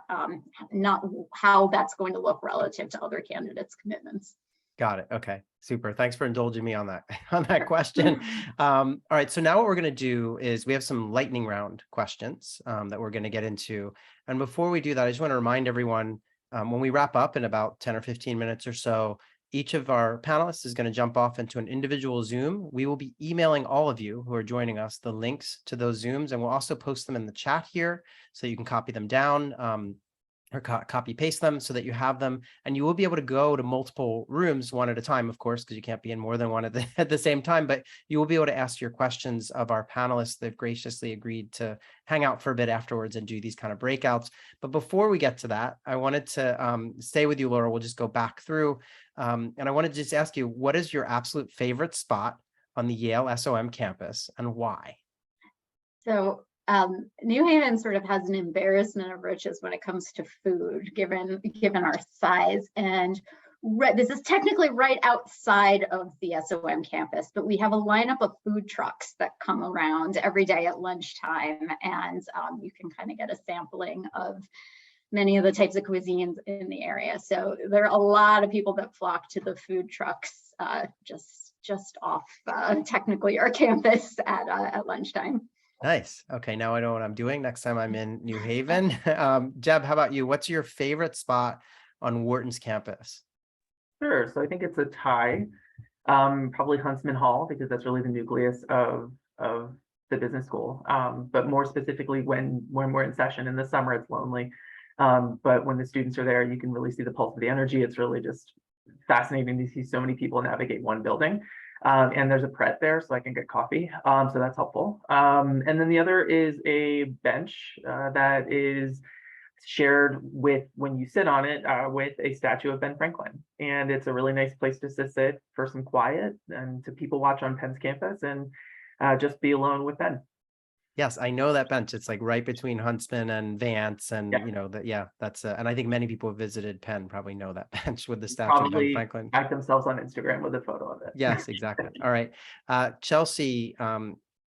how that's going to look relative to other candidates' commitments. Got it. Okay, super. Thanks for indulging me on that question. All right, so now what we're going to do is we have some lightning round questions that we're going to get into. And before we do that, I just want to remind everyone, when we wrap up in about 10 or 15 minutes or so, each of our panelists is going to jump off into an individual Zoom. We will be emailing all of you who are joining us the links to those Zooms, and we'll also post them in the chat here so you can copy them down or copy paste them so that you have them, and you will be able to go to multiple rooms one at a time, of course, because you can't be in more than one at the same time, but you will be able to ask your questions of our panelists. They've graciously agreed to hang out for a bit afterwards and do these kind of breakouts. But before we get to that, I wanted to stay with you, Laura. We'll just go back through. And I wanted to just ask you, what is your absolute favorite spot on the Yale SOM campus and why? So New Haven sort of has an embarrassment of riches when it comes to food, given our size. And this is technically right outside of the SOM campus, but we have a lineup of food trucks that come around every day at lunchtime, and you can kind of get a sampling of many of the types of cuisines in the area. So there are a lot of people that flock to the food trucks just off technically our campus at lunchtime. Nice. Okay, now I know what I'm doing next time I'm in New Haven. Jeb, how about you? What's your favorite spot on Wharton's campus? Sure. So I think it's a tie. Probably Huntsman Hall, because that's really the nucleus of the business school. But more specifically, when we're in session in the summer, it's lonely. But when the students are there, you can really see the pulse of the energy. It's really just fascinating to see so many people navigate one building. And there's a Pret there, so I can get coffee. So that's helpful. And then the other is a bench that is shared with, when you sit on it, with a statue of Ben Franklin. And it's a really nice place to sit for some quiet and to people watch on Penn's campus and just be alone with Ben. Yes, I know that bench. It's like right between Huntsman and Vance, and Yeah. that's and I think many people who visited Penn probably know that bench with the statue of Ben Probably Franklin. tag themselves on Instagram with a photo of it. Yes, exactly. All right, Chelsea,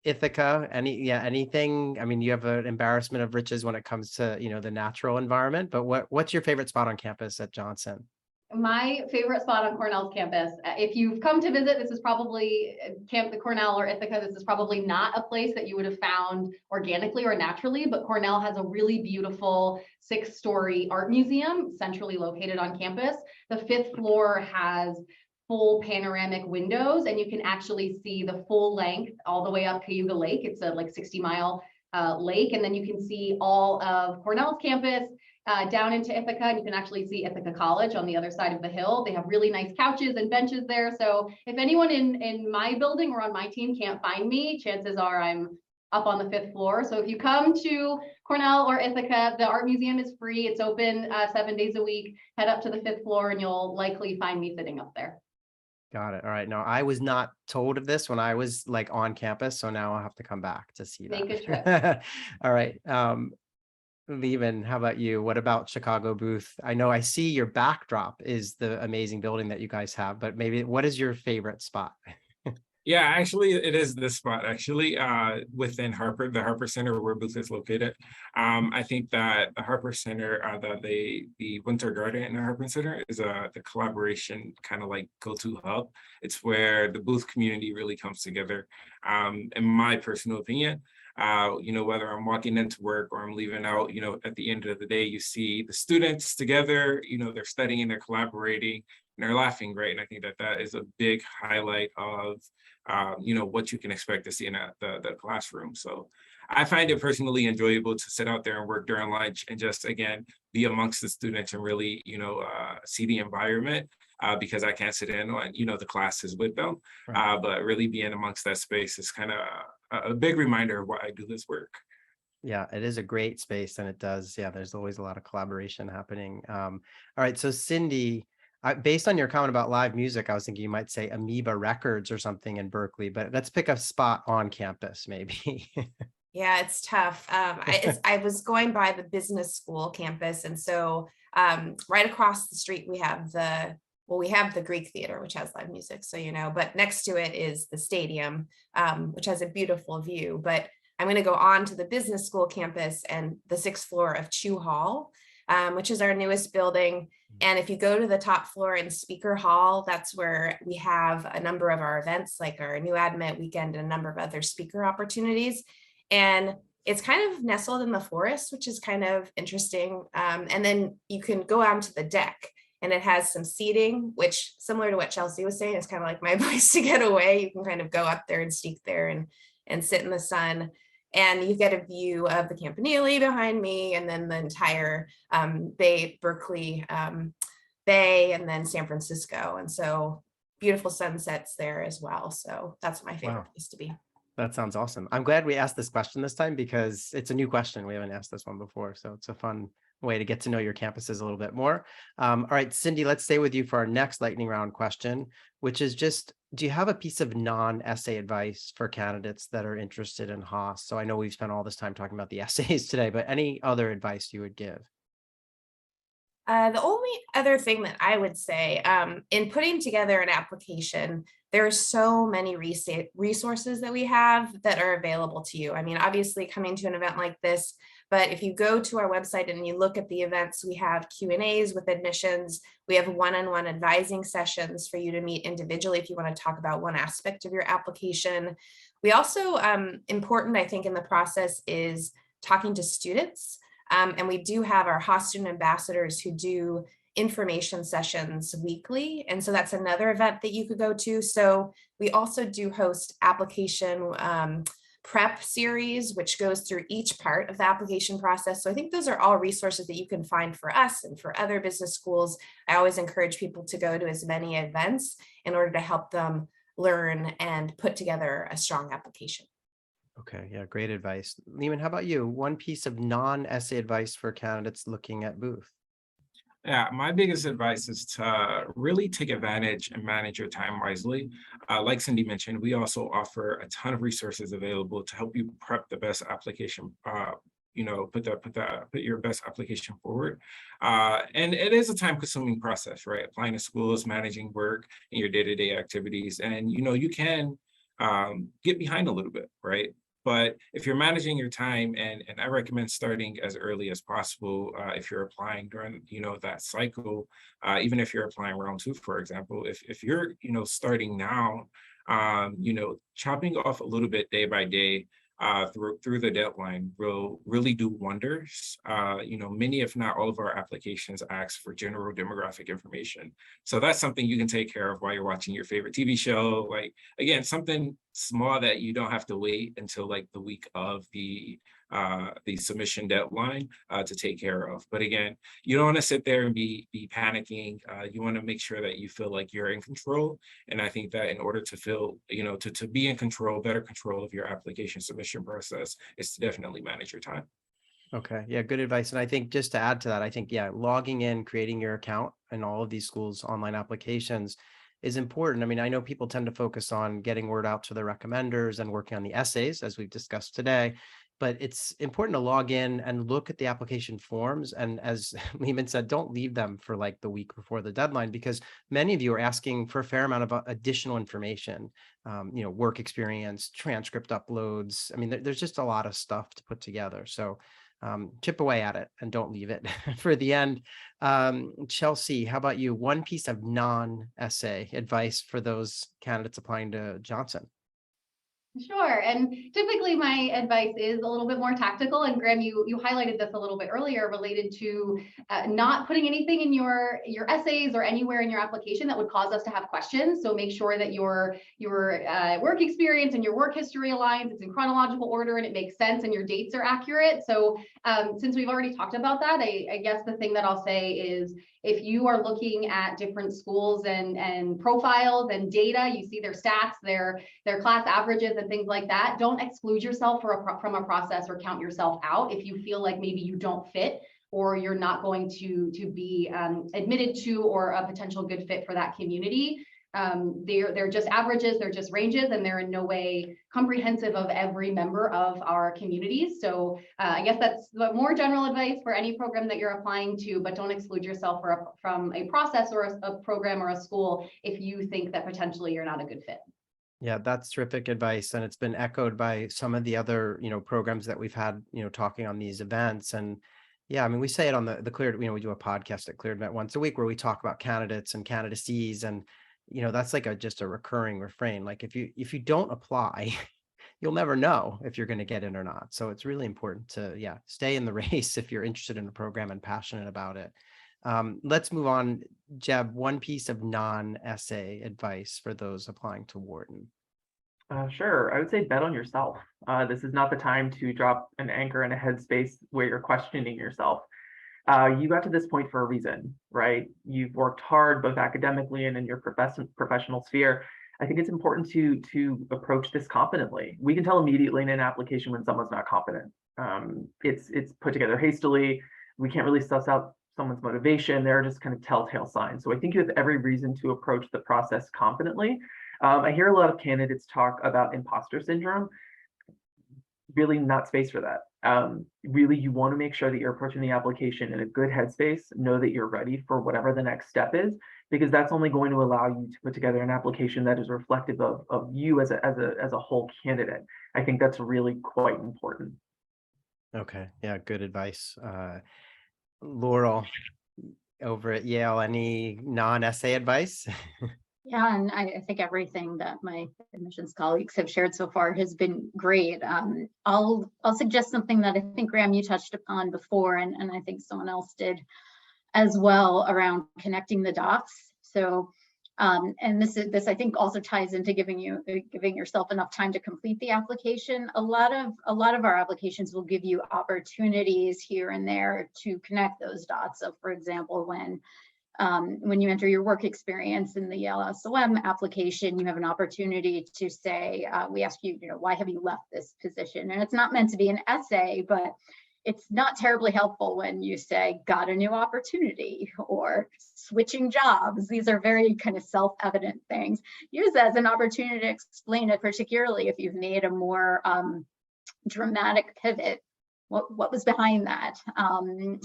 Ithaca, anything? I mean, you have an embarrassment of riches when it comes to the natural environment, but what's your favorite spot on campus at Johnson? My favorite spot on Cornell's campus, if you've come to visit, this is probably the Cornell or Ithaca. This is probably not a place that you would have found organically or naturally, but Cornell has a really beautiful 6-story art museum centrally located on campus. The 5th floor has full panoramic windows, and you can actually see the full length all the way up Cayuga Lake. It's a like 60-mile lake, and then you can see all of Cornell's campus down into Ithaca, and you can actually see Ithaca College on the other side of the hill. They have really nice couches and benches there. So if anyone in my building or on my team can't find me, chances are I'm up on the 5th floor. So if you come to Cornell or Ithaca, the art museum is free. It's open 7 days a week. Head up to the 5th floor and you'll likely find me sitting up there. Got it. All right. Now, I was not told of this when I was like on campus, so now I'll have to come back to see that. Make a trip. All right. Levin, how about you? What about Chicago booth? I know I see your backdrop is the amazing building that you guys have, but maybe what is your favorite spot? Yeah, actually, it is this spot actually within the Harper Center where booth is located. I think that the Harper Center, the Winter Garden in the Harper Center is the collaboration kind of like go-to hub. It's where the booth community really comes together. In my personal opinion, whether I'm walking into work or I'm leaving out, at the end of the day, you see the students together, they're studying, they're collaborating, and they're laughing, right? And I think that is a big highlight of, what you can expect to see in the classroom. So I find it personally enjoyable to sit out there and work during lunch and just, again, be amongst the students and really, see the environment. Because I can't sit in on, the classes with them, Right. but really being amongst that space is kind of a big reminder of why I do this work. Yeah, it is a great space, and it does. Yeah, there's always a lot of collaboration happening. All right, so Cindy, based on your comment about live music, I was thinking you might say Amoeba Records or something in Berkeley, but let's pick a spot on campus, maybe. Yeah, it's tough. I was going by the business school campus, and so right across the street we have the Greek Theater, which has live music, so but next to it is the stadium, which has a beautiful view. But I'm going to go on to the business school campus and the 6th floor of Chew Hall, which is our newest building. And if you go to the top floor in Speaker Hall, that's where we have a number of our events, like our new admit weekend and a number of other speaker opportunities. And it's kind of nestled in the forest, which is kind of interesting. And then you can go out to the deck, and it has some seating, which, similar to what Chelsea was saying, is kind of like my place to get away. You can kind of go up there and sneak there and sit in the sun. And you get a view of the Campanile behind me, and then the entire Berkeley Bay, and then San Francisco. And so beautiful sunsets there as well. So that's my favorite place to be. That sounds awesome. I'm glad we asked this question this time because it's a new question. We haven't asked this one before. So it's a fun way to get to know your campuses a little bit more. All right, Cindy, let's stay with you for our next lightning round question, which is just, do you have a piece of non-essay advice for candidates that are interested in Haas? So I know we've spent all this time talking about the essays today, but any other advice you would give? The only other thing that I would say, in putting together an application, there are so many resources that we have that are available to you. I mean, obviously coming to an event like this, but if you go to our website and you look at the events, we have Q&As with admissions. We have one-on-one advising sessions for you to meet individually if you want to talk about one aspect of your application. We also, important, I think, in the process is talking to students. And we do have our Haas student ambassadors who do information sessions weekly. And so that's another event that you could go to. So we also do host application prep series, which goes through each part of the application process. So I think those are all resources that you can find for us and for other business schools. I always encourage people to go to as many events in order to help them learn and put together a strong application. Okay, yeah, great advice. Lehman, how about you? One piece of non-essay advice for candidates looking at Booth. Yeah, my biggest advice is to really take advantage and manage your time wisely. Like Cindy mentioned, we also offer a ton of resources available to help you prep the best application. Put your best application forward. And it is a time-consuming process, right? Applying to schools, managing work, and your day-to-day activities, and you can get behind a little bit, right? But if you're managing your time, and I recommend starting as early as possible if you're applying during that cycle, even if you're applying round 2, for example, if you're starting now, chopping off a little bit day by day through the deadline will really do wonders. Many, if not all of our applications ask for general demographic information. So that's something you can take care of while you're watching your favorite TV show. Like, again, something small that you don't have to wait until like the week of the submission deadline to take care of. But again, you don't want to sit there and be panicking. You want to make sure that you feel like you're in control. And I think that in order to feel, to be in control, better control of your application submission process is to definitely manage your time. Okay, yeah, good advice. And I think just to add to that, I think, yeah, logging in, creating your account in all of these schools' online applications is important. I mean, I know people tend to focus on getting word out to their recommenders and working on the essays, as we've discussed today, but it's important to log in and look at the application forms. And as Lehman said, don't leave them for like the week before the deadline, because many of you are asking for a fair amount of additional information, work experience, transcript uploads. I mean, there's just a lot of stuff to put together. So chip away at it and don't leave it for the end. Chelsea, how about you? One piece of non-essay advice for those candidates applying to Johnson. Sure. And typically my advice is a little bit more tactical. And Graham, you highlighted this a little bit earlier related to not putting anything in your essays or anywhere in your application that would cause us to have questions. So make sure that your work experience and your work history aligns, it's in chronological order and it makes sense and your dates are accurate. So since we've already talked about that, I guess the thing that I'll say is, if you are looking at different schools and profiles and data, you see their stats, their class averages and things like that, don't exclude yourself from a process or count yourself out if you feel like maybe you don't fit or you're not going to be admitted to or a potential good fit for that community. They're just averages, they're just ranges, and they're in no way comprehensive of every member of our communities. So I guess that's the more general advice for any program that you're applying to, but don't exclude yourself from a process or a program or a school if you think that potentially you're not a good fit. Yeah, that's terrific advice. And it's been echoed by some of the other, programs that we've had, talking on these events. And yeah, I mean, we say it on the Cleared, we do a podcast at Cleared Event once a week where we talk about candidates and candidacies. And, that's like just a recurring refrain. Like if you don't apply, you'll never know if you're going to get in or not. So it's really important to, stay in the race if you're interested in the program and passionate about it. Let's move on. Jeb, one piece of non-essay advice for those applying to Wharton. Sure. I would say bet on yourself. This is not the time to drop an anchor in a headspace where you're questioning yourself. You got to this point for a reason, right? You've worked hard, both academically and in your professional sphere. I think it's important to approach this confidently. We can tell immediately in an application when someone's not confident. It's put together hastily. We can't really suss out someone's motivation. There are just kind of telltale signs. So I think you have every reason to approach the process confidently. I hear a lot of candidates talk about imposter syndrome. Really not space for that. Really, you want to make sure that you're approaching the application in a good headspace, know that you're ready for whatever the next step is, because that's only going to allow you to put together an application that is reflective of you as a whole candidate. I think that's really quite important. Okay. Yeah. Good advice. Laurel, over at Yale, any non-essay advice? Yeah, and I think everything that my admissions colleagues have shared so far has been great. I'll suggest something that I think, Graham, you touched upon before, and I think someone else did as well, around connecting the dots. So, and this I think also ties into giving yourself enough time to complete the application. A lot of our applications will give you opportunities here and there to connect those dots. So, for example, when you enter your work experience in the Yale SOM application, you have an opportunity to say, we ask you, why have you left this position? And it's not meant to be an essay, but it's not terribly helpful when you say, got a new opportunity or switching jobs. These are very kind of self-evident things. Use that as an opportunity to explain it, particularly if you've made a more dramatic pivot. What was behind that?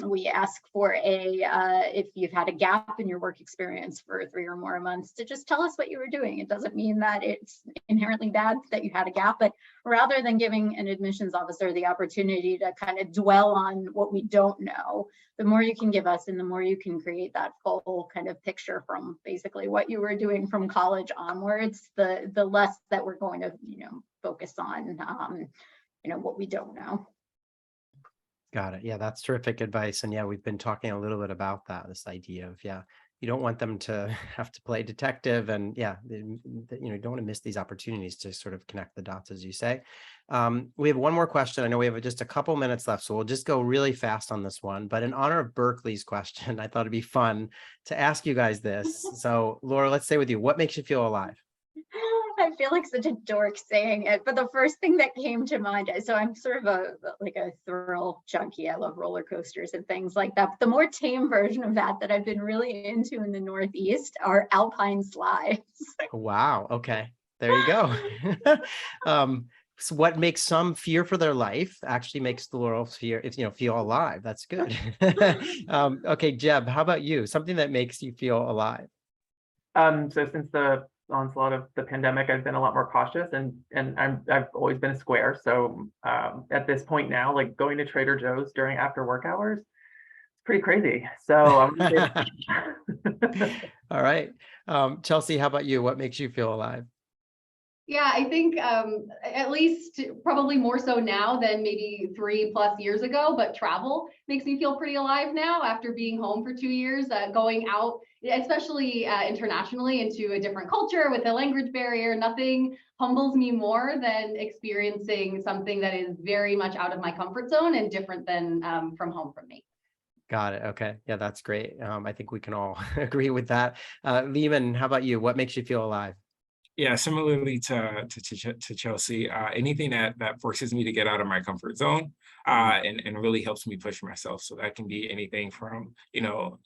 We ask for if you've had a gap in your work experience for 3 or more months, to just tell us what you were doing. It doesn't mean that it's inherently bad that you had a gap, but rather than giving an admissions officer the opportunity to kind of dwell on what we don't know, the more you can give us and the more you can create that full kind of picture from basically what you were doing from college onwards, the less that we're going to, focus on, what we don't know. Got it. Yeah, that's terrific advice. And yeah, we've been talking a little bit about that, this idea of, you don't want them to have to play detective, and you don't want to miss these opportunities to sort of connect the dots, as you say. We have one more question. I know we have just a couple minutes left, so we'll just go really fast on this one. But in honor of Berkeley's question, I thought it'd be fun to ask you guys this. So Laura, let's stay with you. What makes you feel alive? I feel like such a dork saying it, but the first thing that came to mind, so I'm sort of a thrill junkie. I love roller coasters and things like that. But the more tame version of that I've been really into in the Northeast are alpine slides. Wow. Okay. There you go. So what makes some fear for their life actually makes the Laurel feel alive. That's good. Okay, Jeb, how about you? Something that makes you feel alive? So since the onslaught of the pandemic, I've been a lot more cautious, and I've always been a square. So at this point now, like going to Trader Joe's during after work hours, it's pretty crazy. So all right. Chelsea, how about you? What makes you feel alive? Yeah, I think at least probably more so now than maybe 3+ years ago, but travel makes me feel pretty alive now after being home for 2 years, going out, especially internationally, into a different culture with a language barrier. Nothing humbles me more than experiencing something that is very much out of my comfort zone and different than from home from me. Got it. Okay. Yeah, that's great. I think we can all agree with that. Lehman, how about you? What makes you feel alive? Yeah, similarly to Chelsea, anything that forces me to get out of my comfort zone and really helps me push myself. So that can be anything from,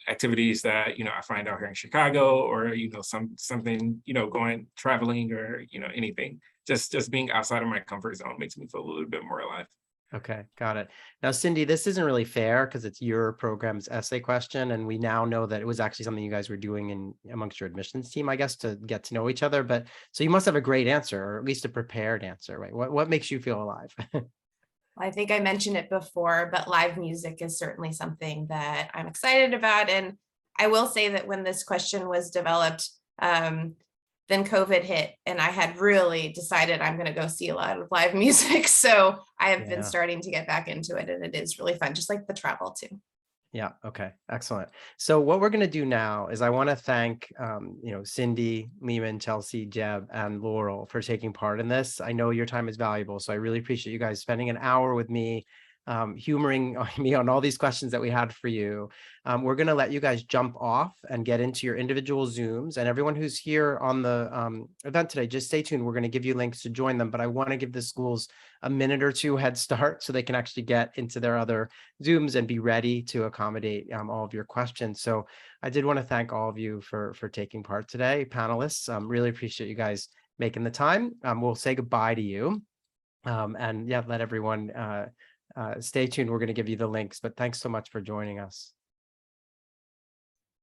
activities that, I find out here in Chicago, or, something, going traveling, or, anything. Just being outside of my comfort zone makes me feel a little bit more alive. Okay, got it. Now, Cindy, this isn't really fair because it's your program's essay question, and we now know that it was actually something you guys were doing amongst your admissions team, I guess, to get to know each other. But so you must have a great answer, or at least a prepared answer, right? What makes you feel alive? I think I mentioned it before, but live music is certainly something that I'm excited about. And I will say that when this question was developed, then COVID hit, and I had really decided I'm going to go see a lot of live music. So I have been starting to get back into it, and it is really fun, just like the travel too. Yeah. Okay. Excellent. So what we're going to do now is I want to thank, Cindy, Lehman, Chelsea, Jeb, and Laurel for taking part in this. I know your time is valuable, so I really appreciate you guys spending an hour with me, humoring me on all these questions that we had for you. We're going to let you guys jump off and get into your individual Zooms, and everyone who's here on the event today, just stay tuned. We're going to give you links to join them, but I want to give the schools a minute or two head start so they can actually get into their other Zooms and be ready to accommodate all of your questions. So I did want to thank all of you for taking part today, panelists. Really appreciate you guys making the time. We'll say goodbye to you, and let everyone stay tuned. We're going to give you the links, but thanks so much for joining us.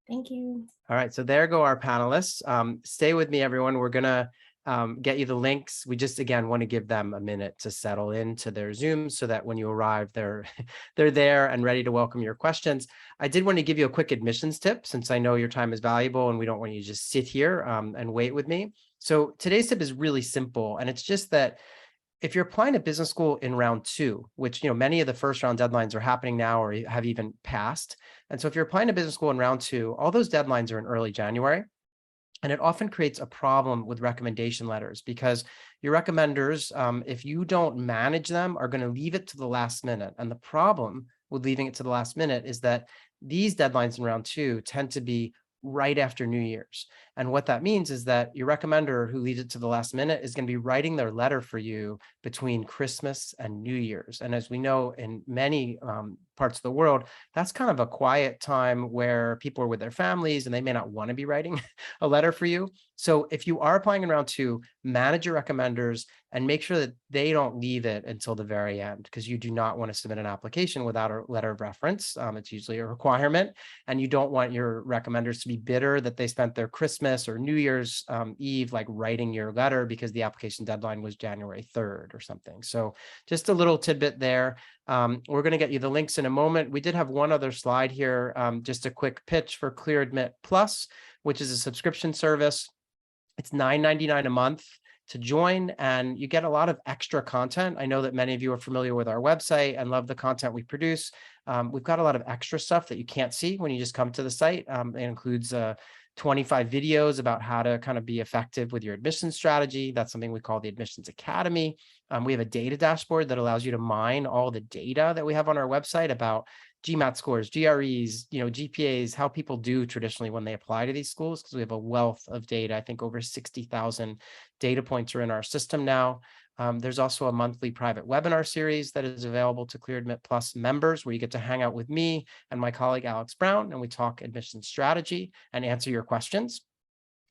Thank you. All right, so there go our panelists. Stay with me, everyone. We're going to get you the links. We just, again, want to give them a minute to settle into their Zoom so that when you arrive, they're there and ready to welcome your questions. I did want to give you a quick admissions tip, since I know your time is valuable and we don't want you to just sit here and wait with me. So today's tip is really simple, and it's just that if you're applying to business school in round 2, which, many of the first round deadlines are happening now or have even passed. And so if you're applying to business school in round 2, all those deadlines are in early January. And it often creates a problem with recommendation letters, because your recommenders, if you don't manage them, are going to leave it to the last minute. And the problem with leaving it to the last minute is that these deadlines in round 2 tend to be right after New Year's. And what that means is that your recommender who leaves it to the last minute is going to be writing their letter for you between Christmas and New Year's. And as we know, in many parts of the world, that's kind of a quiet time where people are with their families and they may not want to be writing a letter for you. So if you are applying in round 2, manage your recommenders and make sure that they don't leave it until the very end, because you do not want to submit an application without a letter of reference. It's usually a requirement, and you don't want your recommenders to be bitter that they spent their Christmas or New Year's Eve writing your letter because the application deadline was January 3rd or something. So just a little tidbit there. We're going to get you the links in a moment. We did have one other slide here, just a quick pitch for ClearAdmit Plus, which is a subscription service. It's $9.99 a month to join, and you get a lot of extra content. I know that many of you are familiar with our website and love the content we produce. We've got a lot of extra stuff that you can't see when you just come to the site. It includes 25 videos about how to kind of be effective with your admissions strategy. That's something we call the Admissions Academy. We have a data dashboard that allows you to mine all the data that we have on our website about GMAT scores, GREs, GPAs, how people do traditionally when they apply to these schools, because we have a wealth of data. I think over 60,000 data points are in our system now. There's also a monthly private webinar series that is available to ClearAdmit Plus members, where you get to hang out with me and my colleague Alex Brown, and we talk admissions strategy and answer your questions.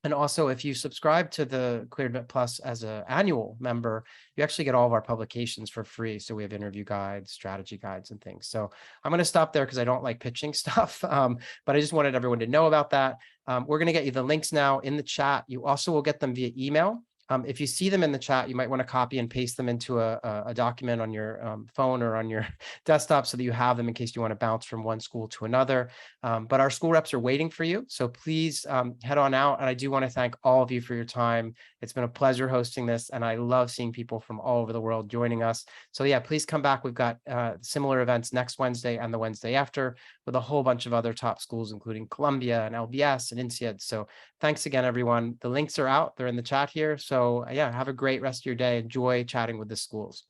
And also, if you subscribe to the ClearAdmit Plus as an annual member, you actually get all of our publications for free. So we have interview guides, strategy guides, and things. So I'm going to stop there because I don't like pitching stuff, but I just wanted everyone to know about that. We're going to get you the links now in the chat. You also will get them via email. If you see them in the chat, you might want to copy and paste them into a document on your phone or on your desktop so that you have them in case you want to bounce from one school to another. But our school reps are waiting for you. So please head on out. And I do want to thank all of you for your time. It's been a pleasure hosting this, and I love seeing people from all over the world joining us. So yeah, please come back. We've got similar events next Wednesday and the Wednesday after with a whole bunch of other top schools, including Columbia and LBS and INSEAD. So thanks again, everyone. The links are out. They're in the chat here. So yeah, have a great rest of your day. Enjoy chatting with the schools.